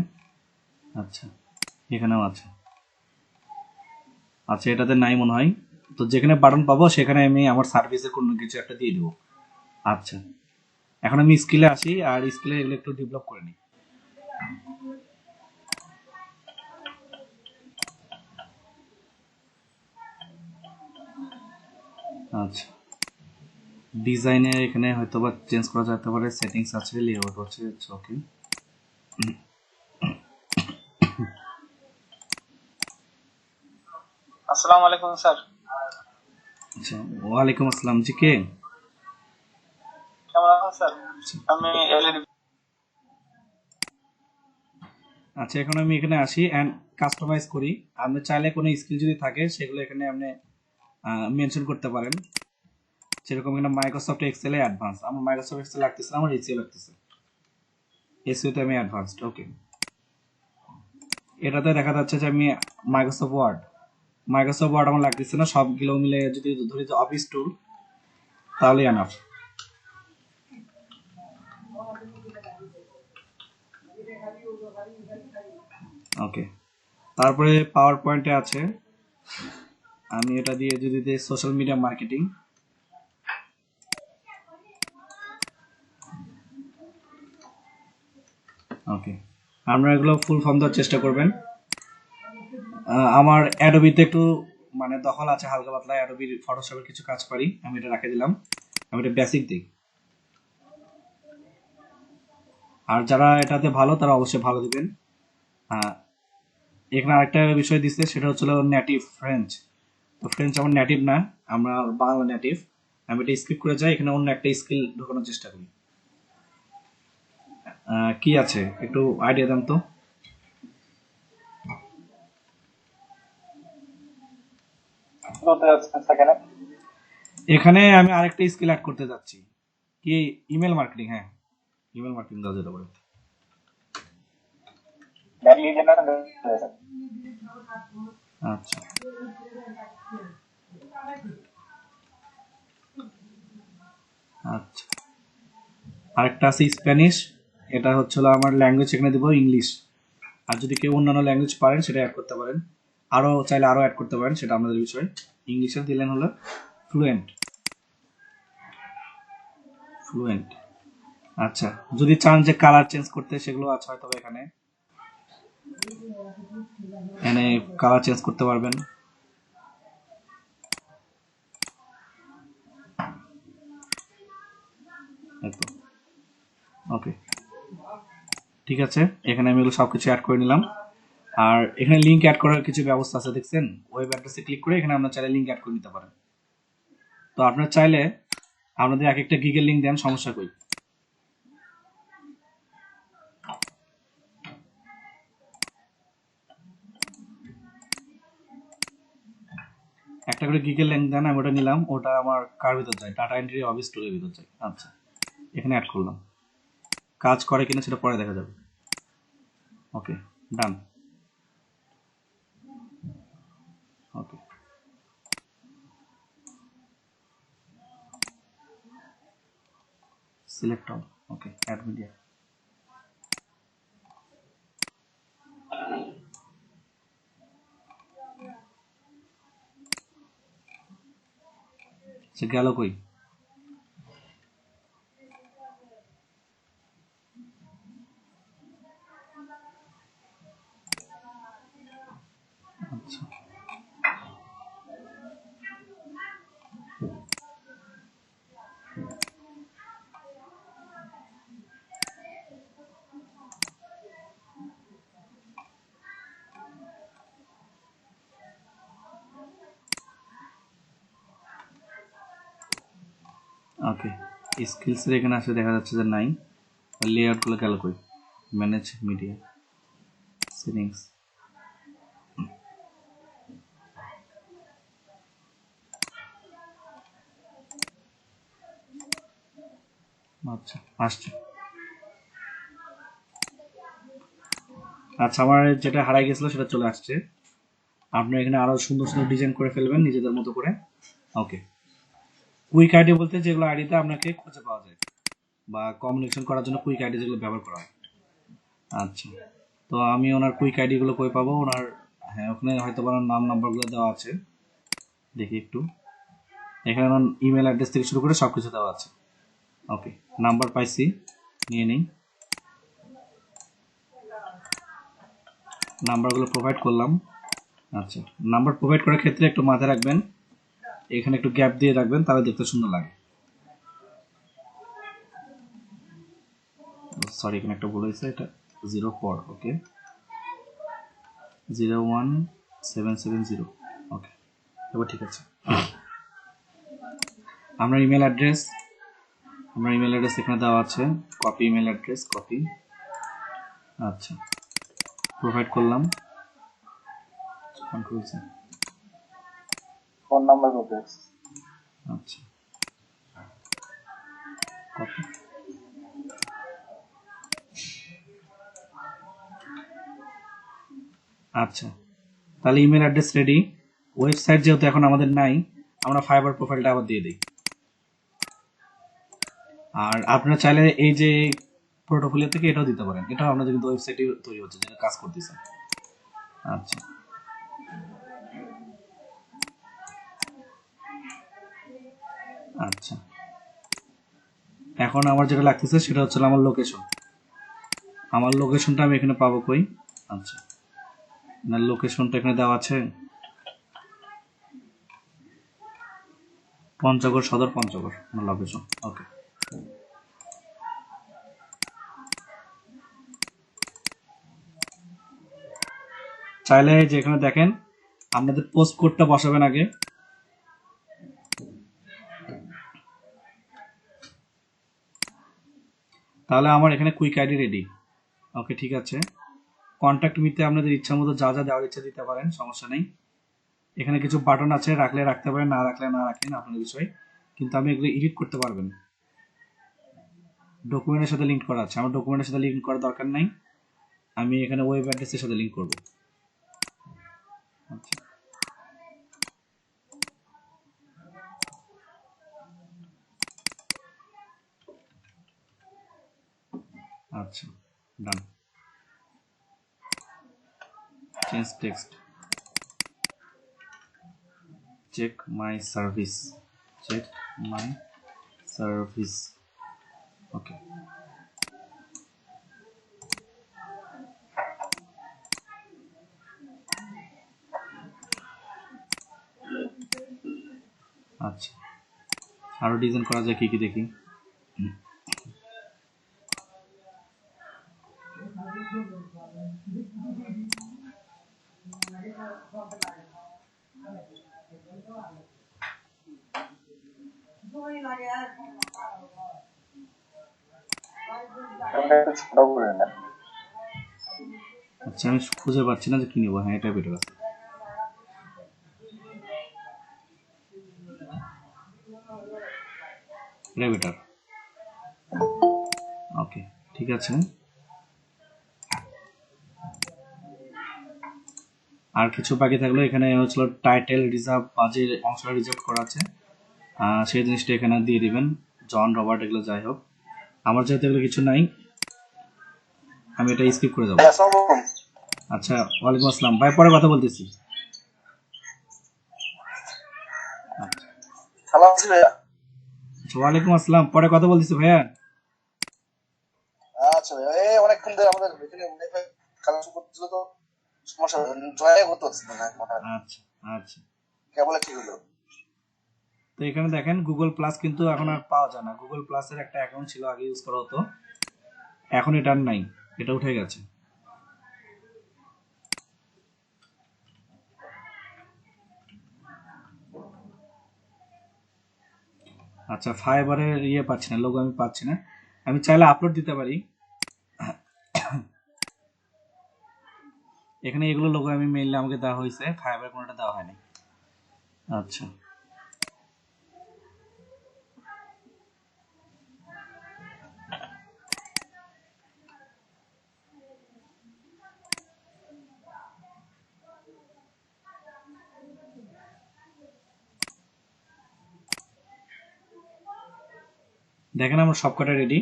আচ্ছা, এখানেও আছে। আচ্ছা, এটাতে নাই মনে হয়। তো যেখানে বাটন পাবো সেখানে আমি আমার সার্ভিসের কোনো কিছু একটা দিয়ে দেবো। আচ্ছা, এখন আমি স্কিলে আসি, আর স্কিলে এগুলো একটু ডেভেলপ করে নিই। আচ্ছা, ডিজাইনের এখানে হয়তো বা চেঞ্জ করা যেতে পারে, সেটিংস আছে, লেআউট আছে, ওকে। আসসালামু আলাইকুম স্যার। আচ্ছা, ওয়ালাইকুম আসসালাম, জি কে? কেমন আছেন স্যার? আমি এলইডি। আচ্ছা, এখন আমি এখানে আসি এন্ড কাস্টমাইজ করি। আপনি চাইলে কোনো স্কিল যদি থাকে সেগুলো এখানে আপনি মেনশন করতে পারেন। যেরকম এখানে মাইক্রোসফট এক্সেল এ অ্যাডভান্স, আমার মাইক্রোসফট এক্সেল লাগতেছে না, আমার এসিও লাগতেছে, এসিও তে আমি অ্যাডভান্সড, ওকে। এটাতে দেখা যাচ্ছে যে আমি মাইক্রোসফট ওয়ার্ড আমার লাগতেছে না, সবগুলো মিলে যদি ধরি যে অফিস টুল, তাহলে এনাফ। ওকে, তারপরে পাওয়ার পয়েন্টে আছে, আমি এটা দিয়ে যদি দিই সোশ্যাল মিডিয়া মার্কেটিং, ওকে। আপনারা এগুলো ফুল ফর্ম দেওয়ার চেষ্টা করবেন। আমার অ্যাডোবিতে একটু মানে দখল আছে হালকা পাতলা, অ্যাডোবির ফটোশপের কিছু কাজ পারি, আমি এটা রেখে দিলাম, আমি এটা বেসিক দিই। আর যারা এটাতে ভালো তারা অবশ্যই ভালো দিবেন। এখানে আরেকটা বিষয় দিচ্ছে, সেটা হচ্ছিল নেটিভ ফ্রেঞ্চ। তো ফ্রেঞ্চ আমার নেটিভ না, আমরা বাংলা নেটিভ। আমি এটা স্কিপ করে যাই, এখানে অন্য একটা স্কিল ঢোকানোর চেষ্টা করি। কি আছে একটু আইডিয়া দেন তো। বলতে যাচ্ছেন সেখানে? এখানে আমি আরেকটা স্কিল অ্যাড করতে যাচ্ছি, কি ইমেল মার্কেটিং। হ্যাঁ, ইমেল মার্কেটিং দাও যেটা বলে। Lead generation. আচ্ছা, আচ্ছা, আরেকটা আছে স্প্যানিশ, এটা হচ্ছিল আমার ল্যাঙ্গুয়েজ, এখানে দেবো ইংলিশ। আর যদি কেউ অন্যান্য ল্যাঙ্গুয়েজ পারেন সেটা অ্যাড করতে পারেন, আরও চাইলে আরও অ্যাড করতে পারেন, সেটা আপনাদের বিষয়। ইংলিশে দিলেন হলো ফ্লুয়েন্ট, ফ্লুয়েন্ট। আচ্ছা, যদি চান যে কালার চেঞ্জ করতে, সেগুলো আছে হয়তো এখানে, এখানে কালার চেঞ্জ করতে পারবেন। ওকে, ঠিক আছে, এখানে আমি এগুলো সবকিছু অ্যাড করে নিলাম। আর এখানে লিঙ্ক অ্যাড করার কিছু ব্যবস্থা আছে, দেখছেন? ওয়েব অ্যাড্রেসে ক্লিক করে এখানে আপনার চাইলে লিঙ্ক অ্যাড করে নিতে পারেন। তো আপনার চাইলে আপনাদের এক একটা গিগের লিঙ্ক দেন, সমস্যা কই। একটা করে গিগের লিঙ্ক দেন, আমি ওটা নিলাম, ওটা আমার কার ভিতর যায়, ডাটা এন্ট্রি অফিস টুলের ভিতর যায়। আচ্ছা, এখানে অ্যাড করলাম, কাজ করে কিনা সেটা পরে দেখা যাবে। ওকে, ডান। ওকে, সিলেক্ট অল, ওকে, অ্যাড মিডিয়া। সে গেল কই? আচ্ছা, ওকে, স্কিলসের এখানে আসলে দেখা যাচ্ছে যে নাই। লেআউটগুলো গেল কই? ম্যানেজ মিডিয়া সেটিংস, আচ্ছা আসছে। আচ্ছা, আমার যেটা হারাই গেছিল সেটা চলে আসছে। আপনি এখানে আরো সুন্দর সুন্দর ডিজাইন করে ফেলবেন নিজেদের মতো করে। ওকে, কুইক আইডি বলতে যেগুলো আইডিতে আপনাকে খুঁজে পাওয়া যায় বা কমিউনিকেশন করার জন্য কুইক আইডি যেগুলো ব্যবহার করা হয়। আচ্ছা, তো আমি ওনার কুইক আইডি গুলো কই পাবো ওনার? হ্যাঁ, ওখানে হয়তো ওনার নাম নাম্বারগুলো দেওয়া আছে, দেখি একটু। এখানে ওনার ইমেল অ্যাড্রেস থেকে শুরু করে সবকিছু দেওয়া আছে। ওকে, নাম্বার পাইছি, নিয়ে নেই। নাম্বারগুলো প্রোভাইড করলাম। আচ্ছা, নাম্বার প্রোভাইড করার ক্ষেত্রে একটু মাথায় রাখবেন, এখানে একটু গ্যাপ দিয়ে রাখবেন, তাহলে দেখতে সুন্দর লাগে। সরি, এখানে একটা ভুল হয়েছে, এটা 04, ওকে, 01770, ওকে, এবার ঠিক আছে। আমরা ইমেল অ্যাড্রেস এখানে দেওয়া আছে, কপি ইমেল অ্যাড্রেস, কপি। আচ্ছা, প্রোভাইড করলাম, কন্ট্রোল সি। ফোন নাম্বার কত? আচ্ছা, কপি। আচ্ছা, তাহলে ইমেল অ্যাড্রেস রেডি। ওয়েবসাইট যেহেতু এখন আমাদের নাই, আমরা ফাইবার প্রোফাইলটা আবার দিয়ে দিই। আর আপনারা চাইলে এই যে পোর্টফোলিও থেকে এটাও দিতে পারেন, এটাও আপনাদের কিন্তু ওয়েবসাইটে তৈরি হচ্ছে, যেটা কাজ করতেছে। আচ্ছা, আচ্ছা, এখন আমার যেটা লাগতেছে সেটা হচ্ছে আমার লোকেশন। আমার লোকেশনটা আমি এখানে পাবো কই? আচ্ছা, না, লোকেশনটা এখানে দেওয়া আছে, পঞ্চগড় সদর, পঞ্চগড় লোকেশন, ওকে। চাইলে যে এখানে দেখেন আপনাদের পোস্ট কোডটা বসাবেন আগে। তাহলে আমার এখানে কুইক আইডি রেডি, ওকে, ঠিক আছে। কন্ট্যাক্ট মিতে আপনাদের ইচ্ছা মতো যা যা দেওয়ার ইচ্ছা দিতে পারেন, সমস্যা নেই। এখানে কিছু বাটন আছে, রাখলে রাখতে পারেন, না রাখলে না রাখেন, আপনার বিষয়। কিন্তু আমি এগুলো এডিট করতে পারবেন। ডকুমেন্টের সাথে লিঙ্ক করা আছে, আমার ডকুমেন্টের সাথে লিঙ্ক করার দরকার নাই, আমি এখানে ওয়েব অ্যাড্রেসের সাথে লিঙ্ক করব। আচ্ছা, আচ্ছা, done. Change text, check my service, okay. আচ্ছা, আরো ডিজাইন করা যায় কি কি দেখি। ফোনটা একটু ছোট করে নেন। আচ্ছা, আমি খুঁজে পাচ্ছি না যে কি নেবো। হ্যাঁ, এটা বেটার আছে, এটা বেটার, ওকে, ঠিক আছে। আর কিছু বাকি থাকলো, এখানে হচ্ছিল টাইটেল রিজার্ভ, যে অংশটা রিজার্ভ করা আছে সেই জিনিসটা এখানে দিয়ে দিবেন, জন, রবার্ট, এগুলো যাই হোক। আমার যেহেতু এগুলো কিছু নাই, আমি এটা স্কিপ করে যাবো। আসসালামু আলাইকুম। আচ্ছা, ওয়ালাইকুম আসসালাম ভাই, পরে কথা বলতেছি। আচ্ছা, ভালো আছি ভাইয়া? ওয়ালাইকুম আসসালাম, পরে কথা বলতেছি ভাইয়া। আচ্ছা ভাইয়া, এই অনেকক্ষণ ধরে আমাদের এখানে ওয়াইফাই কানেকশন করতেছিল তো সমস্যা জয় করতে হচ্ছে না মোটা। আচ্ছা, আচ্ছা, কেবলে কি হলো? তো এখানে দেখেন গুগল প্লাস কিন্তু এখন আর পাওয়া যায় না। গুগল প্লাসের একটা অ্যাকাউন্ট ছিল, আগে ইউজ করা হতো, এখন এটা আর নাই, এটা উঠে গেছে। আচ্ছা, ফাইবারের পাচ্ছি না, লোগো আমি পাচ্ছি না। আমি চাইলে আপলোড দিতে পারি, এখানে এগুলো লোগো আমি মেইলে আমাকে দেওয়া হয়েছে, ফাইবার কোনটা দেওয়া হয়নি। আচ্ছা, দেখেন আমার সবকটা রেডি।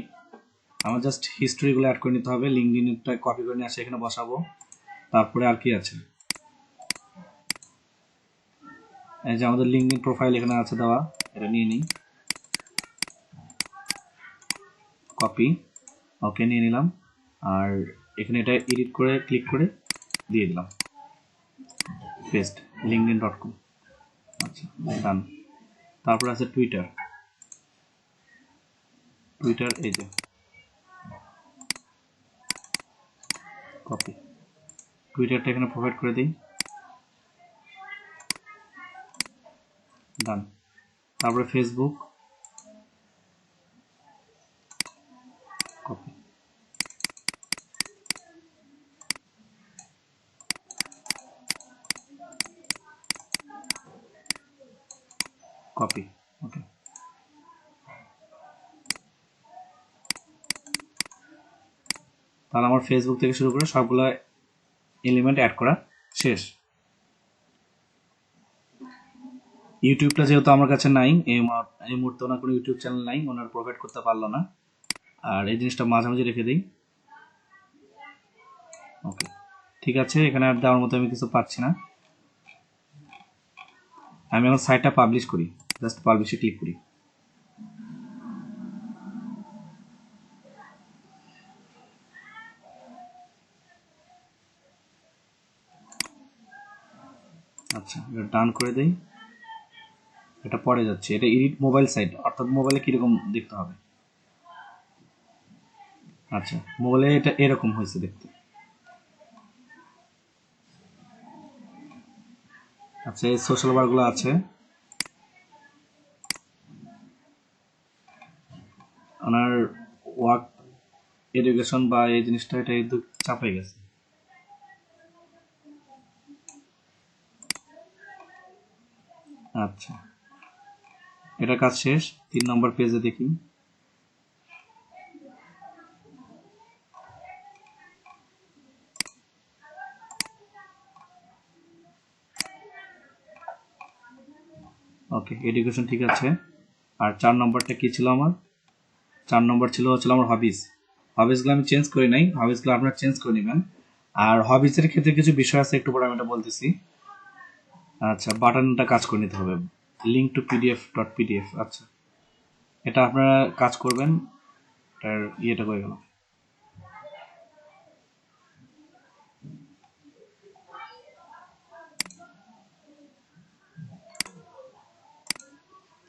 আমার জাস্ট হিস্ট্রিগুলো অ্যাড করে নিতে হবে, লিঙ্কডইনটা কপি করে নিয়ে আসে এখানে বসাবো। তারপরে আর কি আছে, এই যে আমাদের লিঙ্কডইন প্রোফাইল এখানে আছে দেওয়া, এটা নিয়ে নিই, কপি, ওকে, নিয়ে নিলাম। আর এখানে এটা এডিট করে ক্লিক করে দিয়ে দিলাম, পেস্ট linkedin.com। আচ্ছা, ডান। তারপর আছে টুইটার, এই যে কপি, টুইটারটা এখানে প্রোভাইড করে দিই, ডান। তারপরে ফেসবুক, কপি, কপি, ওকে। তাহলে আমার ফেসবুক থেকে শুরু করে সবগুলো এলিমেন্ট অ্যাড করা শেষ। ইউটিউবটা যেহেতু আমার কাছে নাই, এই মুহূর্তে ওনার কোনো ইউটিউব চ্যানেল নাই, ওনার প্রোভাইড করতে পারলো না। আর এই জিনিসটা মাঝামাঝি রেখে দিই, ওকে ঠিক আছে। এখানে আর দেওয়ার মতো আমি কিছু পাচ্ছি না। আমি এখন সাইটটা পাবলিশ করি, জাস্ট পাবলিশে ক্লিক করি। আচ্ছা, এটা ডান করে দেই। এটা পরে যাচ্ছে, এটা এডিট মোবাইল সাইট, অর্থাৎ মোবাইলে কিরকম দেখতে হবে। আচ্ছা, মোবাইলে এটা এরকম হয়েছে দেখতে। আচ্ছা, এই সোশ্যাল বারগুলো আছে, ওনার ওয়ার্ক এডুকেশন বা এই জিনিসটা এটা একটু চাপে গেছে। আচ্ছা, এটা কাজ শেষ। 3 নম্বর পেজে দেখি, ওকে এডুকেশন ঠিক আছে। আর 4 নম্বরটা কি ছিল আমার? 4 নম্বর ছিল আমার হবিস। হবিসগুলো আমি চেঞ্জ করি নাই, হবিসগুলো আপনারা চেঞ্জ করে নেবেন। আর হবিসের ক্ষেত্রে কিছু বিষয় আছে, একটু পরে আমি এটা বলতেছি। আচ্ছা, বাটনটা কাজ করে নিতে হবে, লিঙ্ক টু pdf.pdf। আচ্ছা, এটা আপনারা কাজ করবেন, এটার ইয়েটা হয়ে গেল।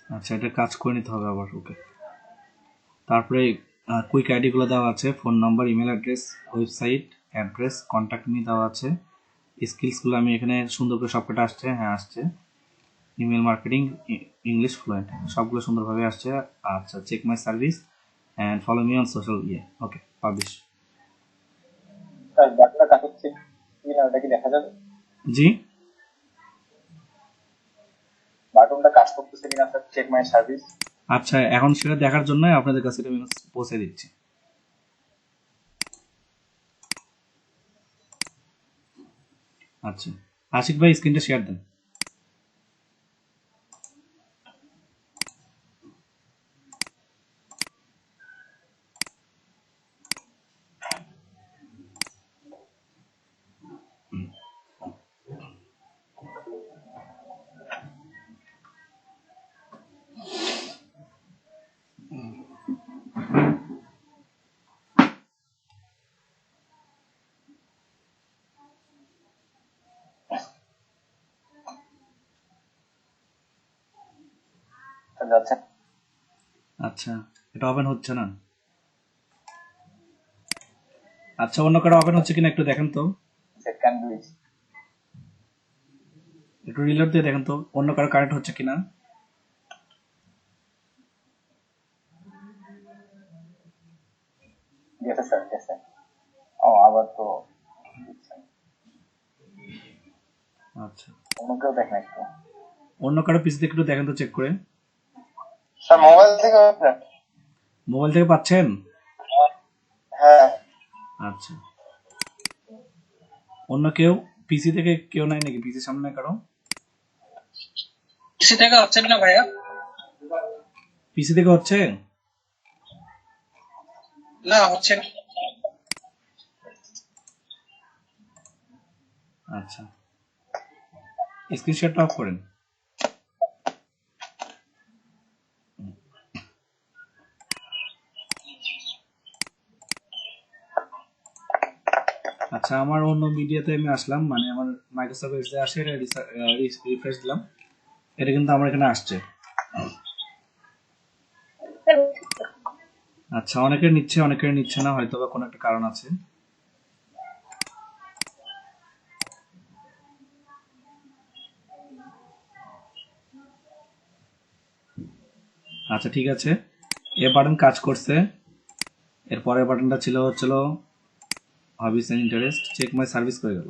আচ্ছা, এটা কাজ করে নিতে হবে আবার, ওকে। তারপরে কুইক আইডিগুলো দেওয়া আছে, phone number, email address, website address, contact me দেওয়া আছে। স্কিলসগুলো আমি এখানে সুন্দর করে সবকটা আসছে, হ্যাঁ আসছে। ইমেল মার্কেটিং, ইংলিশ ফ্লুয়েন্ট, সবগুলো সুন্দরভাবে আসছে। আচ্ছা, check my service and follow me on social, okay publish. Sir বাটনটা কাজ হচ্ছে কিনা ওটা কি দেখা যাবে? জি, বাটনটা কাজ করতেছে কিনা স্যার, চেক মাই সার্ভিস। আচ্ছা, এখন সেটা দেখার জন্য আপনাদের কাছে এটা আমি পৌঁছে দিচ্ছি। আচ্ছা, আশিক ভাই স্ক্রিনটা শেয়ার দেন। স্যার যাচ্ছে। আচ্ছা, এটা ওপেন হচ্ছে না। আচ্ছা, অন্য কারো ওপেন হচ্ছে কিনা একটু দেখেন তো, সেকেন্ড প্লিজ। একটু রিলোড দিয়ে দেখেন তো অন্য কারো কানেক্ট হচ্ছে কিনা। গেছে স্যার, গেছে। ও আবার তো আচ্ছা, অন্য কেউ দেখেন একটু। অন্য কারো পিসি থেকে একটু দেখেন তো চেক করে। স্যার মোবাইল থেকে আপনার? মোবাইল থেকে পাচ্ছেন? হ্যাঁ। আচ্ছা, অন্য কেউ পিসি থেকে কেউ নাই নাকি? পিসির সামনে কারো পিসি থেকে হচ্ছে না ভাইয়া? পিসি থেকে হচ্ছে? না, হচ্ছে না। আচ্ছা, স্ক্রিনশটটা অফ করেন। আচ্ছা, আমার অন্য মিডিয়াতে আমি আসলাম, মানে আমার মাইক্রোসফট এডসে আসে, এটা রিফ্রেশ দিলাম, এটা কিন্তু আমার এখানে আসছে। আচ্ছা, অনেকের নিচ্ছে অনেকের নিচ্ছে না, হয়তো বা কোনো একটা কারণ আছে। আচ্ছা ঠিক আছে, এ বাটন কাজ করছে। এর পরের বাটনটা ছিল hobbies and interest, check my service করে গেল,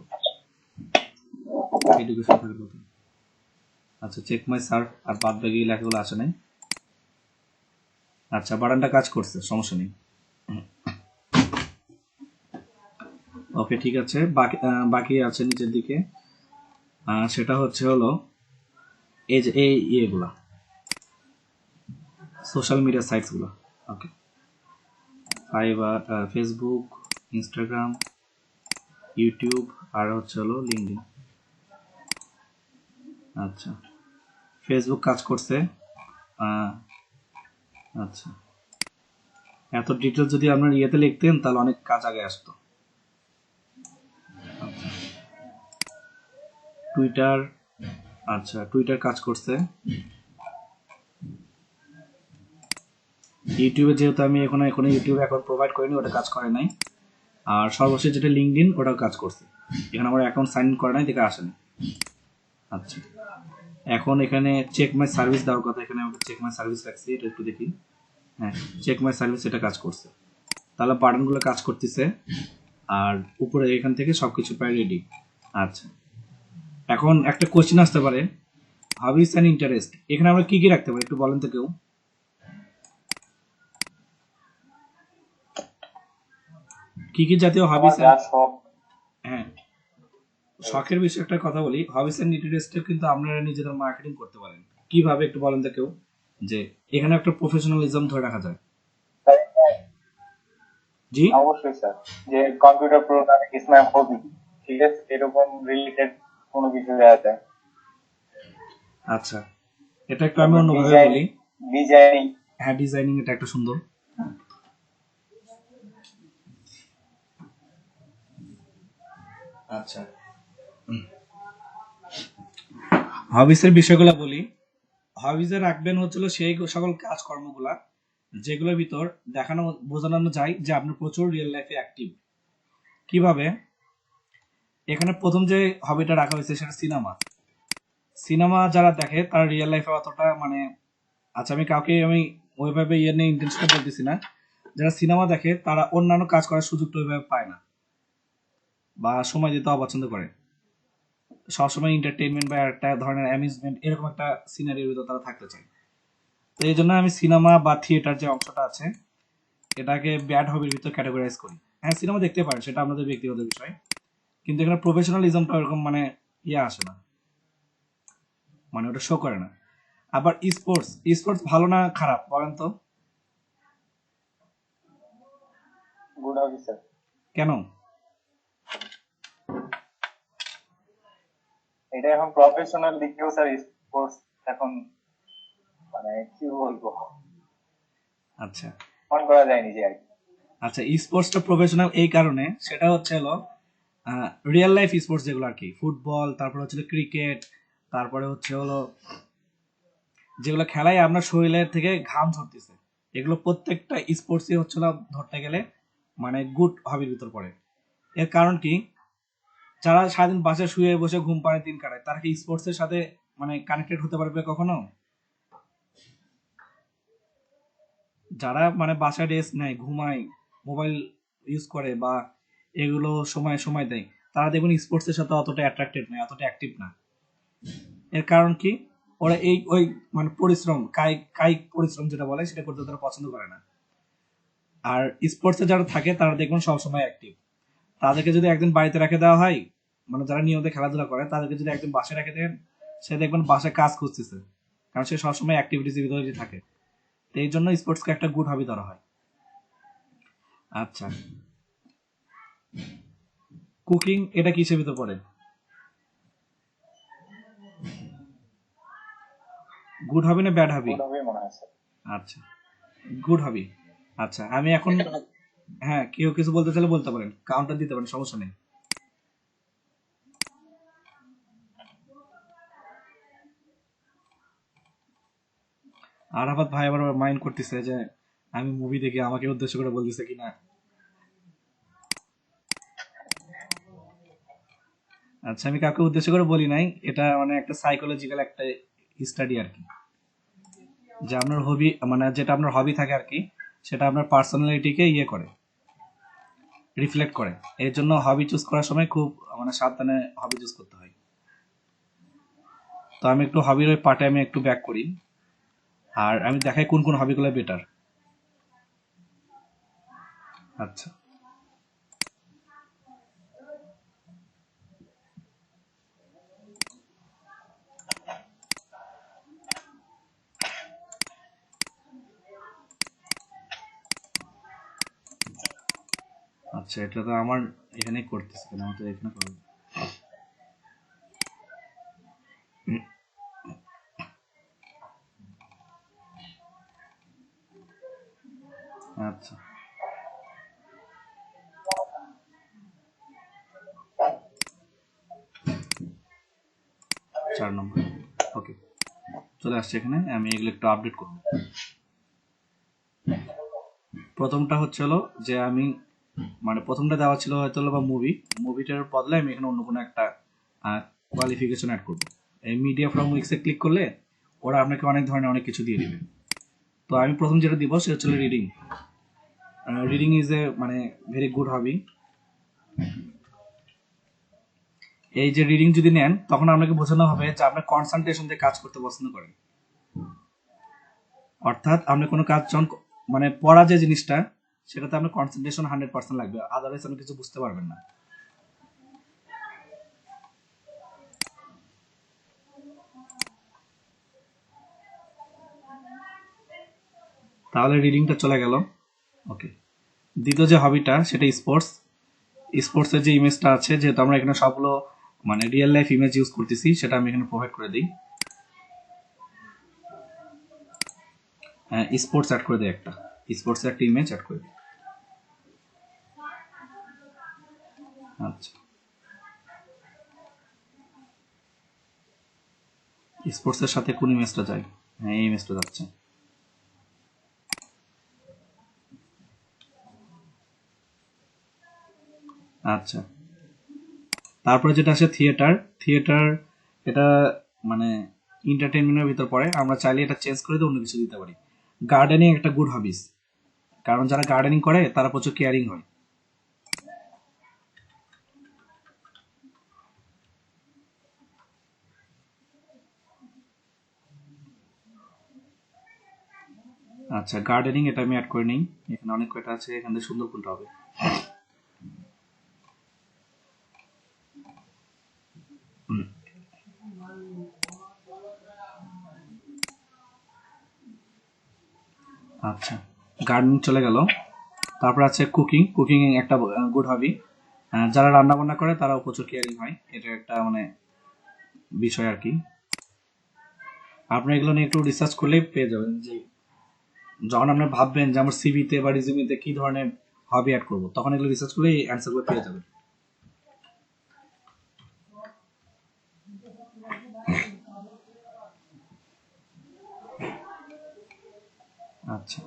এডুকেশন থাকার কথা। আচ্ছা, চেক মাই সার্ভ, আর বাদ বাকি লেখাগুলো আসে নাই। আচ্ছা, বাটনটা কাজ করছে, সমস্যা নেই। ওকে ঠিক আছে, বাকি আছে নিচের দিকে। সেটা হলো এই যে এই ইয়েগুলা, সোশ্যাল মিডিয়া সাইটস গুলো। ওকে, ফাইবার, ফেসবুক, ইনস্টাগ্রাম, ইউটিউব, আর হলো লিঙ্কডইন। আচ্ছা, ফেসবুক কাজ করছে। আচ্ছা, এত ডিটেল যদি আপনার ইয়েতে লিখতেন তাহলে অনেক কাজ আগে আসতো। আচ্ছা, টুইটার, আচ্ছা টুইটার কাজ করছে। ইউটিউবে যেহেতু আমি এখন ইউটিউব অ্যাকাউন্ট প্রোভাইড করিনি, ওটা কাজ করে নাই। আর সর্বশেষ যেটা লিঙ্কডইন, ওটাও কাজ করছে। এখানে আমার অ্যাকাউন্ট সাইন ইন করে নাই, দেখে আসেনি। আচ্ছা, এখন এখানে চেক মাই সার্ভিস দেওয়ার কথা, এখানে আমাকে চেক মাই সার্ভিস রাখছি, এটা একটু দেখি। হ্যাঁ, চেক মাই সার্ভিস, এটা কাজ করছে। তাহলে বাটনগুলো কাজ করতেছে, আর উপরে এখান থেকে সবকিছু প্রায় রেডি। আচ্ছা, এখন একটা কোশ্চেন আসতে পারে, হবিস অ্যান্ড ইন্টারেস্ট, এখানে আমরা কি কি রাখতে পারি একটু বলেন তো কেউ? কি কি জাতীয় হবিস? যা শখ, হ্যাঁ, শখের বিষয়ে একটা কথা বলি, হবিস এন্ড ইন্টারেস্টে কিন্তু আপনারা নিজেদের মার্কেটিং করতে পারেন। কিভাবে একটু বলেন তো কেউ, যে এখানে একটা প্রফেশনালিজম ধরে রাখা যায়। জি, অবশ্যই স্যার, যে কম্পিউটার প্রোগ্রামিং ইজ মাই হবি, ঠিক আছে, এরকম রিলেটেড কোনো কিছু দেওয়া যায়। আচ্ছা, এটা একটু আমি অন্যভাবে বলি। ডিজাইনিং। হ্যাঁ, ডিজাইনিং, এটা একটা সুন্দর। আচ্ছা, হবিসের বিষয়গুলো বলি। হবিসে রাখবেন সেই সকল কাজকর্মগুলা যেগুলোর ভিতর দেখানো বোঝানো যায় যে আপনি প্রচুর রিয়েল লাইফে অ্যাক্টিভ। কিভাবে? এখানে প্রথম যে হবিটা রাখা হয়েছে সেটা সিনেমা। সিনেমা যারা দেখে তারা রিয়েল লাইফে অতটা মানে, আচ্ছা আমি ওইভাবে ইয়ে নিয়ে ইন্টেনশনে বলতেছি না, যারা সিনেমা দেখে তারা অন্যান্য কাজ করার সুযোগটা ওইভাবে পায় না, বা সময় দিতে অপছন্দ করে। সবসময় এন্টারটেইনমেন্ট বা একটা ধরনের অ্যামিউজমেন্ট, এরকম একটা সিনারির ভিতর তারা থাকতে চায়। তো এই জন্য আমি সিনেমা বা থিয়েটার যে অংশটা আছে এটাকে ব্যাড হবির ভিতর ক্যাটাগরাইজ করি। হ্যাঁ, সিনেমা দেখতে পারেন, সেটা আপনাদের ব্যক্তিগত বিষয়, কিন্তু এখানে প্রফেশনালিজমটা এরকম মানে ইয়ে আসে না, মানে ওটা শো করে না। আবার স্পোর্টস ভালো না খারাপ বলেন তো? গুড হবি স্যার। কেন? এটা এখন প্রফেশনাল দিকেও স্যার, স্পোর্টস এখন মানে কি বলবো, আচ্ছা মন করা যায় নিজে আর কি। আচ্ছা, স্পোর্টসটা প্রফেশনাল এই কারণে, সেটা হলো রিয়েল লাইফ স্পোর্টস যেগুলো আর কি, ফুটবল, তারপর ক্রিকেট, তারপরে হলো যেগুলো খেলায় আপনার শরীরের থেকে ঘাম ঝরতেছে, এগুলো প্রত্যেকটা স্পোর্টসই ধরতে গেলে মানে গুড হবির ভিতর পড়ে। এর কারণ কি, যারা সারাদিন বাসায় শুয়ে বসে ঘুম পাড়ে দিন কাটায়, তারা কি স্পোর্টস এর সাথে মানে কানেক্টেড হতে পারবে কখনো? যারা মানে বাসায় রেস্ট নেয়, ঘুমায়, মোবাইল ইউজ করে বা এগুলো সময় সময় দেয়, তারা দেখুন স্পোর্টস এর সাথে অতটা অ্যাট্রাক্টেড না, অতটা অ্যাক্টিভ না। এর কারণ কি, ওরা ওই মানে পরিশ্রম, কায়িক পরিশ্রম যেটা বলে সেটা করতে তারা পছন্দ করে না। আর স্পোর্টসে যারা থাকে তারা দেখবেন সবসময় অ্যাক্টিভ। তাদেরকে যদি একদিন বাড়িতে রেখে দেওয়া হয়, মানে যারা নিয়মিত খেলাধুলা করে তাদেরকে যদি একদিন বাসায় রেখে দেন, সে দেখবেন বাসায় কাজ খুঁজতেছে, কারণ সে সবসময় অ্যাক্টিভিটিস ভিতরে থাকে। তো এই জন্য স্পোর্টসকে একটা গুড হবি ধরা হয়। আচ্ছা, কুকিং, এটা কিসের ভিতর পড়ে? গুড হবি না ব্যাড হবি? গুড হবি মনে হয় স্যার। আচ্ছা, গুড হবি। আচ্ছা, আমি এখন, হ্যাঁ, কেউ কিছু বলতে চাইলে বলতে পারেন, কাউন্টার দিতে পারেন, সমস্যা নেই। আরাফাত ভাই আবার মাইন্ড করতেছে যে আমি মুভি দেখি, আমাকে উদ্দেশ্য করে বলতেছে কিনা। আচ্ছা, আমি কাউকে উদ্দেশ্য করে বলি নাই, এটা মানে একটা সাইকোলজিক্যাল একটা স্টাডি আর কি, যে আপনার হবি মানে যেটা আপনার হবি থাকে আর কি, সেটা আপনার পার্সোনালিটিকে ইয়ে করে, রিফ্লেক্ট করে। এর জন্য হবি চুজ করার সময় খুব মানে সাবধানে হবি চুজ করতে হয়। তো আমি একটু হবির ওই পার্টে আমি একটু ব্যাক করি, আর আমি দেখাই কোন কোন হবিগুলো বেটার। আচ্ছা, আচ্ছা, এটা তো আমার এখানে করতেছে কেন, আমার তো এখানে করবো। আচ্ছা, 4 নম্বর। ওকে, চলে আসছে এখানে, আমি এগুলো একটু আপডেট করবো। প্রথমটা হচ্ছে হলো যে আমি মানে প্রথমটা দেওয়া ছিল হয়তো হলো বা মুভিটার বদলে আমি এখানে অন্য কোনো একটা কোয়ালিফিকেশন অ্যাড করবো। এই মিডিয়া ফ্রম উইক্সে ক্লিক করলে ওরা আপনাকে অনেক ধরনের অনেক কিছু দিয়ে দিবে। তো আমি প্রথম যেটা দিব সেটা হচ্ছে রিডিং। রিডিং ইজ এ মানে ভেরি গুড হবি। এই যে রিডিং যদি নেন তখন আপনাকে বোঝানো হবে যে আপনার কনসেন্ট্রেশন দিয়ে কাজ করতে পছন্দ করেন। অর্থাৎ আপনি কোনো কাজ যখন মানে পড়া যে জিনিসটা, সেটাতে আপনার কনসেন্ট্রেশন 100% লাগবে, আদারওয়াইজ আপনি কিছু বুঝতে পারবেন না। তাহলে রিডিংটা চলে গেল। ওকে, দ্বিতীয় যে হবিটা সেটা স্পোর্টস। স্পোর্টসের যে ইমেজটা আছে, যেহেতু আমরা এখানে সবগুলো মানে রিয়েল লাইফ ইমেজ ইউজ করতেছি, সেটা আমি এখানে প্রোভাইড করে দিই। স্পোর্টস অ্যাড করে দিই, একটা স্পোর্টসের একটা ইমেজ অ্যাড করে দিই। আচ্ছা, স্পোর্টসের সাথে কোন ইমেজটা যায়? হ্যাঁ, এই ইমেজটা যাচ্ছে। আচ্ছা, তারপরে যেটা আসে থিয়েটার। থিয়েটার এটা মানে এন্টারটেইনমেন্টের ভিতর পড়ে, আমরা চাইলে এটা চেঞ্জ করে দিয়ে অন্য কিছু দিতে পারি। গার্ডেনিং একটা গুড হবিস, কারণ যারা গার্ডেনিং করে তারা প্রচুর কেয়ারিং হয়। আচ্ছা, গার্ডেনিং এটা আমি অ্যাড করে নিই, এখানে অনেক কয়টা আছে, এখান থেকে সুন্দর কোনটা হবে। আচ্ছা, গার্ডেনিং চলে গেল। তারপর আছে কুকিং। কুকিং একটা গুড হবি, যারা রান্না বান্না করে তারাও প্রচুর কেয়ারিং হয়, এটা একটা মানে বিষয় আর কি। আপনি এগুলো নিয়ে একটু রিসার্চ করলেই পেয়ে যাবেন যে যখন আপনি ভাববেন যে আমার সিভিতে বা রিজিউমিতে কি ধরনের হবি অ্যাড করবো, তখন এগুলো রিসার্চ করলেই অ্যান্সারগুলো পেয়ে যাবেন। আচ্ছা,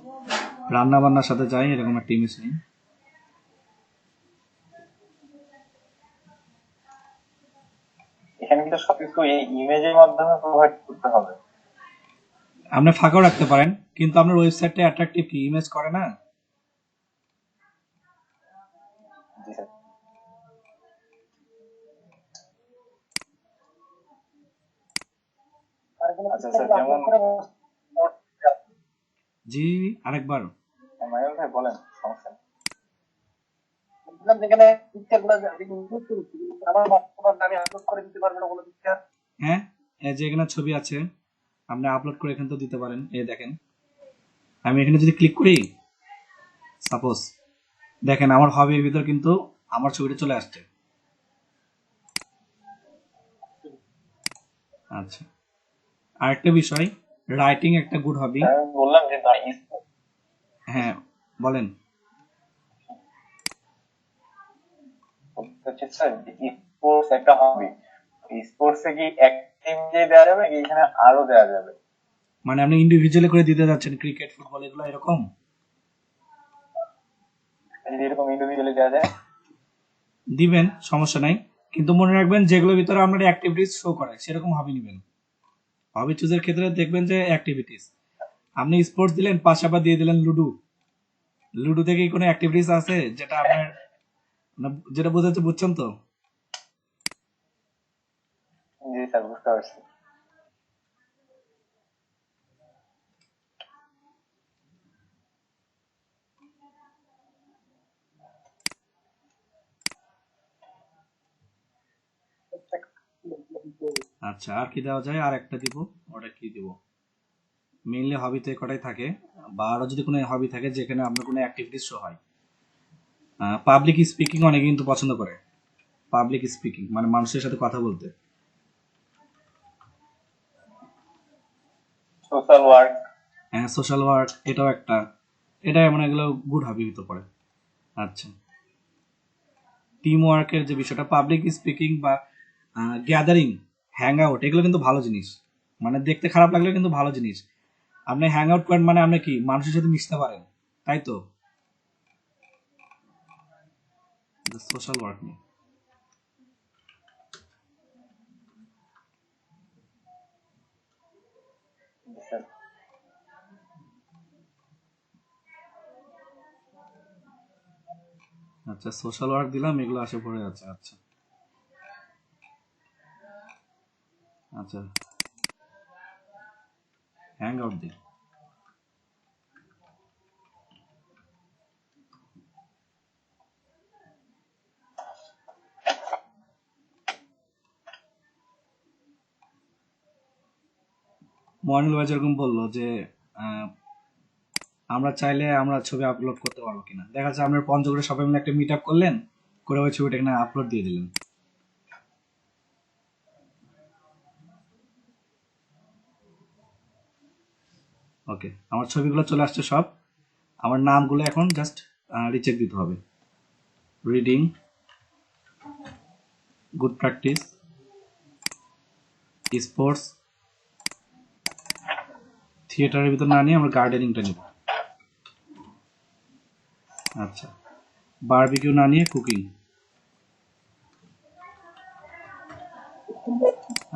রান্না বান্নার সাথে যাই এরকম একটা ইমেজ নেই। এখানে কিন্তু সবকিছু এই ইমেজের মাধ্যমে প্রোভাইড করতে হবে। আপনি ফাঁকাও রাখতে পারেন, কিন্তু আপনার ওয়েবসাইটটা অ্যাট্রাকটিভ কি ইমেজ করে না? জি স্যার। আচ্ছা স্যার, যেমন জি, আরেকবার। মাইনুল ভাই বলেন, সমস্যা নেই। বললাম যেখানে পিকচার গুলো আমার বর্তমানে আমি আপলোড করে দিতে পারবো না কোনো পিকচার। হ্যাঁ, এই যে এখানে ছবি আছে, আপনি আপলোড করে এখানে তো দিতে পারেন। এই দেখেন, আমি এখানে যদি ক্লিক করি, সাপোজ দেখেন আমার হবির ভিতর কিন্তু আমার ছবিটা চলে আসছে। আচ্ছা, আরেকটা বিষয়, রাইটিং একটা গুড হবি। আমি বললাম যে হ্যাঁ, বলেন। স্পোর্টস একটা হবি, স্পোর্টসে কি এক টিম যে দেওয়া যাবে, কি এখানে আরো দেওয়া যাবে? মানে আপনি ইন্ডিভিজুয়ালি করে দিতে যাচ্ছেন ক্রিকেট ফুটবল এগুলো এরকম যদি এরকম ইন্ডিভিজুয়ালি দেওয়া যায়। দিবেন, সমস্যা নাই। কিন্তু মনে রাখবেন যেগুলোর ভিতরে আপনার অ্যাক্টিভিটিস শো করে সেরকম হবি নেবেন। হবি চুজের ক্ষেত্রে দেখবেন যে অ্যাক্টিভিটিস, আপনি স্পোর্টস দিলেন পাশে আবার দিয়ে দিলেন লুডো। লুডো থেকে কোনো অ্যাক্টিভিটিস আছে যেটা আপনার যেটা বোঝাচ্ছে, বুঝছেন তো? জি স্যার, বুঝতে পারছি। আচ্ছা, আর কি দেওয়া যায়? আর একটা দিব, ওটা কি দিব? মেইনলি হবিতে কটাই থাকে, বা আরো যদি কোনো হবি থাকে যেখানে আপনার কোনো অ্যাক্টিভিটিস শো হয়। পাবলিক স্পিকিং অনেকে কিন্তু পছন্দ করে। পাবলিক স্পিকিং মানে মানুষের সাথে কথা বলতে। Social work. হ্যাঁ, সোশ্যাল ওয়ার্ক এটাও একটা, এটা এমন এগুলো গুড হবি হতে পারে। আচ্ছা, টিম ওয়ার্কের যে বিষয়টা, পাবলিক স্পিকিং বা গ্যাদারিং, হ্যাং আউট, এগুলো কিন্তু ভালো জিনিস। মানে দেখতে খারাপ লাগলেও কিন্তু ভালো জিনিস। আপনি হ্যাং আউট করেন মানে আপনি কি মানুষের সাথে মিশতে পারেন, তাই তো? সোশ্যাল ওয়ার্ক নিয়ে। স্যার আচ্ছা, সোশ্যাল ওয়ার্ক দিলাম, এগুলো আসে পড়ে আছে। আচ্ছা আচ্ছা, হ্যাং আউট দিই। মনিল ভাই যেরকম বললো যে আহ, আমরা চাইলে আমরা ছবি আপলোড করতে পারবো কিনা, দেখা যাচ্ছে আপনার পঞ্চগড়ে সবাই মিলে একটা মিট আপ করলেন, করে ওই ছবিটা এখানে আপলোড দিয়ে দিলেন। ওকে, আমার ছবিগুলো চলে আসছে সব। আমার নামগুলো এখন জাস্ট রিচেক দিতে হবে। রিডিং, গুড প্র্যাকটিস, স্পোর্টস, থিয়েটারের ভিতর না নিয়ে আমরা গার্ডেনিংটা নিব। আচ্ছা, বারবিকিউ না নিয়ে কুকিং।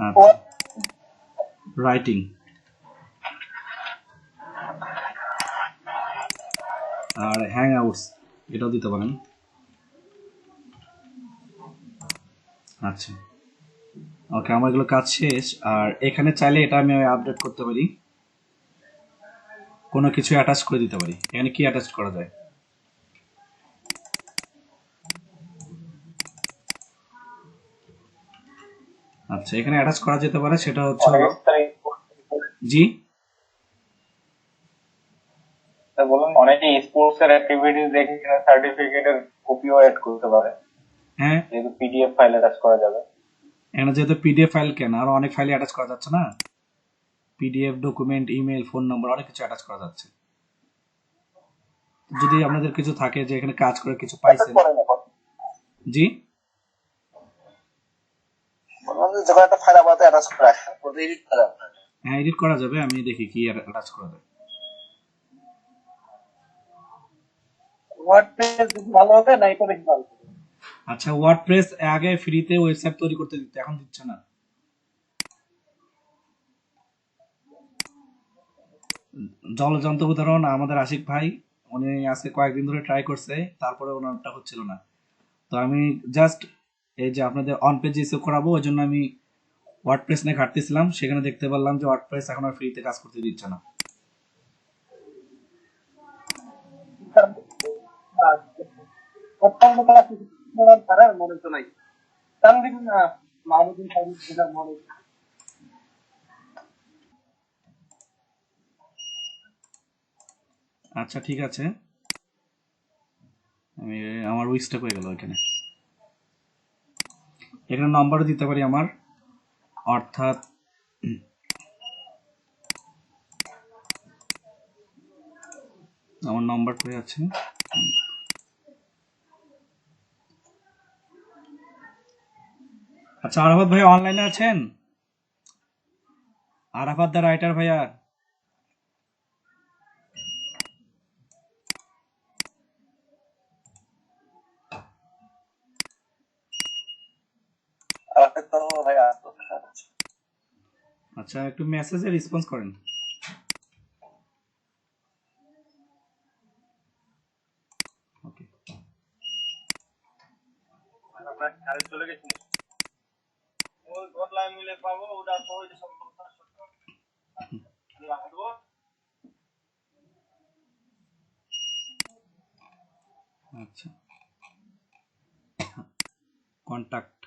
আচ্ছা, রাইটিং, আর হ্যাং আউটস এটাও দিতে পারেন। আচ্ছা, ওকে, আমার এগুলো কাজ শেষ। আর এখানে চাইলে এটা আমি আপডেট করতে পারি, কোনো কিছু অ্যাটাচ করে দিতে পারি। এখানে কি অ্যাটাচ করা যায়? আচ্ছা, এখানে অ্যাটাচ করা যেতে পারে, সেটা হচ্ছে অনেকে হলো, স্যার জি স্যার বলুন, অনেকে স্পোর্টস এর অ্যাক্টিভিটিস দেখে সার্টিফিকেটের কপিও অ্যাড করতে পারে, হ্যাঁ, যেহেতু পিডিএফ ফাইল অ্যাটাচ করা যাবে। এখানে যেহেতু পিডিএফ ফাইল, কেন আরো অনেক ফাইল অ্যাটাচ করা যাচ্ছে না? পিডিএফ, ডকুমেন্ট, ইমেল, ফোন নম্বর, অনেক কিছু অ্যাটাচ করা যাচ্ছে। যদি আপনাদের কিছু থাকে যে এখানে কাজ করে কিছু অ্যাটাচ পাইছেন। করেন এখন। জি, বললাম যে যখন একটা ফাইল আপাতত অ্যাটাচ করে রাখেন, ওটা এডিট করা আপনার। হ্যাঁ, এডিট করা যাবে। আমি দেখি কি অ্যাটাচ করা যায়। ওয়ার্ডপ্রেস বেশি ভালো হবে না এটা বেশি ভালো হবে? আচ্ছা, ওয়ার্ডপ্রেস আগে ফ্রিতে ওয়েবসাইট তৈরি করতে দিতে, এখন দিচ্ছে না। জলজন্ত উদাহরণ আমাদের আশিক ভাই, উনি আজকে কয়েকদিন ধরে ট্রাই করছে, তারপরে ওনারটা হচ্ছিল না। তো আমি জাস্ট এই যে আপনাদের অন পেজ ইস্যু করাবো, ওই জন্য আমি ওয়ার্ডপ্রেস নিয়ে ঘাটতেছিলাম, সেখানে দেখতে পারলাম যে ওয়ার্ডপ্রেস এখন আর ফ্রিতে কাজ করতে দিচ্ছে না। প্রথম ক্লাস স্যার মনে তো নাই, তানভীর না মাহমুদুল সাহেব যেটা মনে। আচ্ছা, ঠিক আছে, আমি আমার উইকসটা হয়ে গেল এখানে। এখানে নম্বরও দিতে পারি আমার, অর্থাৎ আমার নম্বর হয়ে আছে। আচ্ছা, আরাফাত ভাইয়া অনলাইনে আছেন? আরাফাত দা রাইটার ভাইয়া, হাতে তো ভাই আসতো। আচ্ছা একটু মেসেজে রেসপন্স করেন। ওকে আপনার কাজে চলে গেছি ওই বদলায় মিলে পাবো ওটা সহজ সম্পর্ক লাগবো আচ্ছা কন্টাক্ট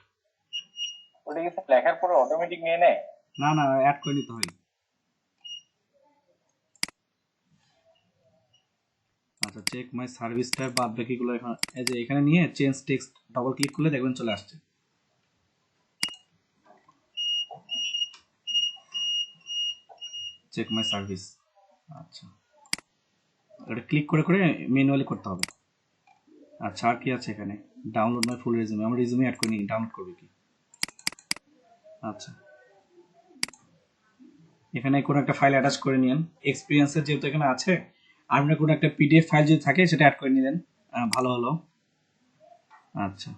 ওটা কি স্যার লেখার পরে অটোমেটিক নিয়ে নেয়? না না অ্যাড করে নিতে হয়। আচ্ছা চেক মাই সার্ভিস ট্যাব বাদ বাকিগুলো এখন এই যে এখানে নিয়ে চেঞ্জ টেক্সট ডবল ক্লিক করলে দেখবেন চলে আসছে। Check my service. আচ্ছা এটা ক্লিক করে করে ম্যানুয়ালি করতে হবে। আচ্ছা আর কি আছে এখানে? ডাউনলোড মাই ফুল রেজিউমে, আমরা রেজিউমে অ্যাড করে নিই, ডাউনলোড করবে কি? আচ্ছা এখানে কোনো একটা ফাইল অ্যাটাচ করে নিন, এক্সপিরিয়েন্সের যেহেতু এখানে আছে আপনার কোনো একটা পিডিএফ ফাইল যদি থাকে সেটা অ্যাড করে নিলেন, ভালো হলো। আচ্ছা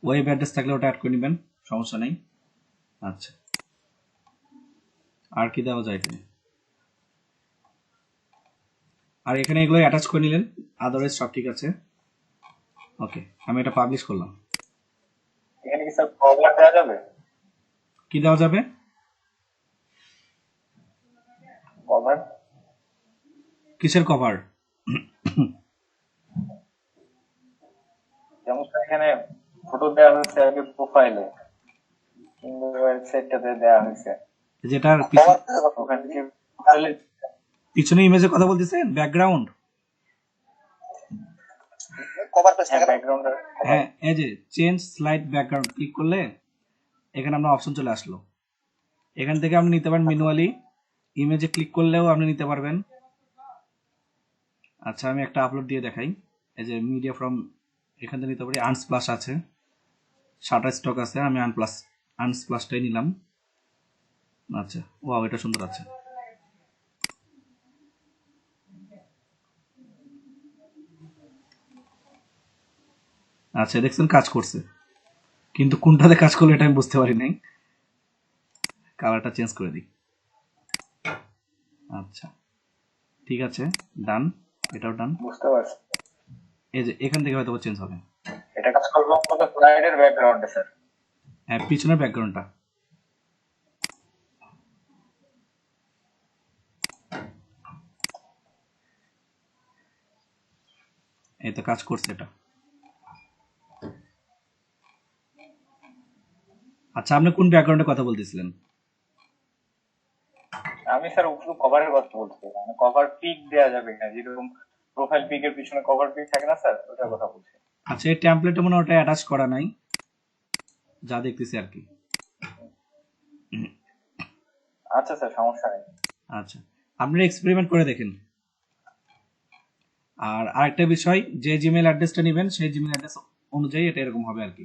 ওয়েব অ্যাড্রেস থাকলে ওটা অ্যাড করে নেবেন, সমস্যা নেই। আচ্ছা আর কি দেওয়া যায় এখানে? আর এখানে এগুলো অ্যাটাচ করে নিলেন, আদারওয়াইজ সব ঠিক আছে। ওকে আমি এটা পাবলিশ করলাম। এখানে কি স্যার কভার দেওয়া যাবে? কি দেওয়া যাবে? কভার কিসের কভার? যেমন স্যার এখানে ফটো দেওয়া হয়েছে আগে প্রোফাইলে কিন্তু ওয়েবসাইটটাতে দেওয়া হয়েছে যেটার ওখান থেকে প্রোফাইলে পিছনে ইমেজে কথা বলতেছেন, ব্যাকগ্রাউন্ড। কভার পেজ থাকে না? ব্যাকগ্রাউন্ডের হ্যাঁ এই যে চেঞ্জ স্লাইড ব্যাকগ্রাউন্ড ক্লিক করলে এখানে আপনার অপশন চলে আসলো। এখান থেকে আপনি নিতে পারেন ম্যানুয়ালি, ইমেজে ক্লিক করলেও আপনি নিতে পারবেন। আচ্ছা আমি একটা আপলোড দিয়ে দেখাই, এই যে মিডিয়া ফ্রম, এখান থেকে নিতে পারি। আনস্প্লাশ আছে, শাটার স্টক আছে, আমি আনস্প্লাশটাই নিলাম। আচ্ছা ওয়াও এটা সুন্দর আছে। আচ্ছা দেখছেন কাজ করছে, কিন্তু কোনটাতে কাজ করলো এটা আমি বুঝতে পারি নাই। কালারটা চেঞ্জ করে দিই। আচ্ছা ঠিক আছে ডান, এটাও ডান। বুঝতে পারছি এই যে এখান থেকে হয়তো চেঞ্জ হবে। এটা কাজ করবো আমাদের স্লাইডের ব্যাকগ্রাউন্ডে স্যার। হ্যাঁ পিছনের ব্যাকগ্রাউন্ডটা। এই তো কাজ করছে এটা। আচ্ছা আপনি কোন ব্যাকগ্রাউন্ডে কথা বলতেছিলেন? আমি স্যার শুধু কভারের কথা বলছি, মানে কভার পিক দেওয়া যাবে না, যেরকম প্রোফাইল পিকের পিছনে কভার পিক থাকে না স্যার, ওটার কথা বলছি। আচ্ছা এই টেমপ্লেটে মনে হয় ওটা অ্যাটাচ করা নাই, যা দেখতেছি আর কি। আচ্ছা স্যার সমস্যা নেই। আচ্ছা আপনি এক্সপেরিমেন্ট করে দেখেন। আর আরেকটা বিষয়, যে জিমেল অ্যাড্রেসটা নেবেন সেই জিমেল অ্যাড্রেস অনুযায়ী এটা এরকম হবে আর কি।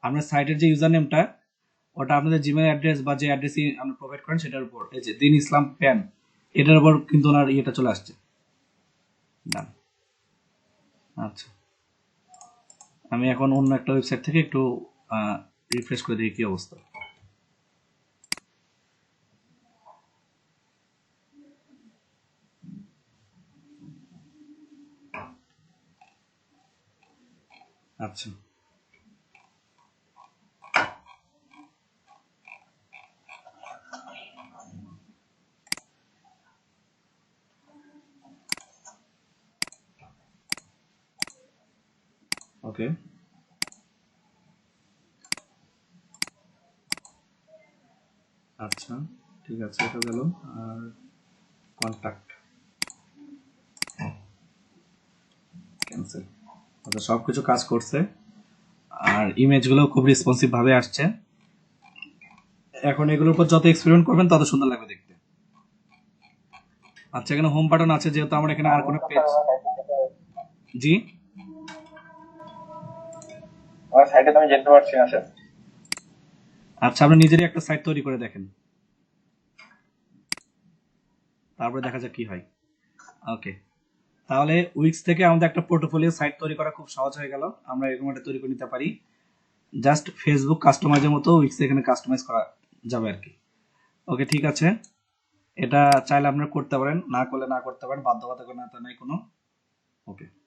আপনার সাইটের যে ইউজার নেমটা ওটা আপনাদের জিমেল অ্যাড্রেস বা যে অ্যাড্রেসই আপনি প্রোভাইড করেন সেটার উপর, এই যে দিন ইসলাম প্যান, এটার উপর কিন্তু ওনার ইয়েটা চলে আসছে। ডান। আচ্ছা আমি এখন অন্য একটা ওয়েবসাইট থেকে একটু রিফ্রেশ করে দেখি কি অবস্থা। আচ্ছা ওকে আচ্ছা ঠিক আছে এটা গেল। আর কন্টাক্ট ক্যান্সেল। আচ্ছা সবকিছু কাজ করছে, আর ইমেজগুলো খুব রেসপন্সিভ ভাবে আসছে। এখন এগুলোর উপর যত এক্সপেরিমেন্ট করবেন তত সুন্দর লাগবে দেখতে। আচ্ছা এখানে হোম বাটন আছে, যেহেতু আমার এখানে আর কোনো পেজ। জি আমার সাইটে তো আমি যেতে পারছি না স্যার। আচ্ছা আপনি নিজেরই একটা সাইট তৈরি করে দেখেন, তারপরে দেখা যাক কি হয়। ওকে তাহলে উইক্স থেকে আমাদের একটা পোর্টফোলিও সাইট তৈরি করা খুব সহজ হয়ে গেল, আমরা এরকম একটা তৈরি করে নিতে পারি জাস্ট ফেসবুক কাস্টমাইজের মতো উইক্স এখানে কাস্টমাইজ করা যাবে আর কি। ওকে, ঠিক আছে, এটা চাইলে আপনারা করতে পারেন, না করলে না করতে পারেন, বাধ্যবাধকতা নাই কোনো। ওকে।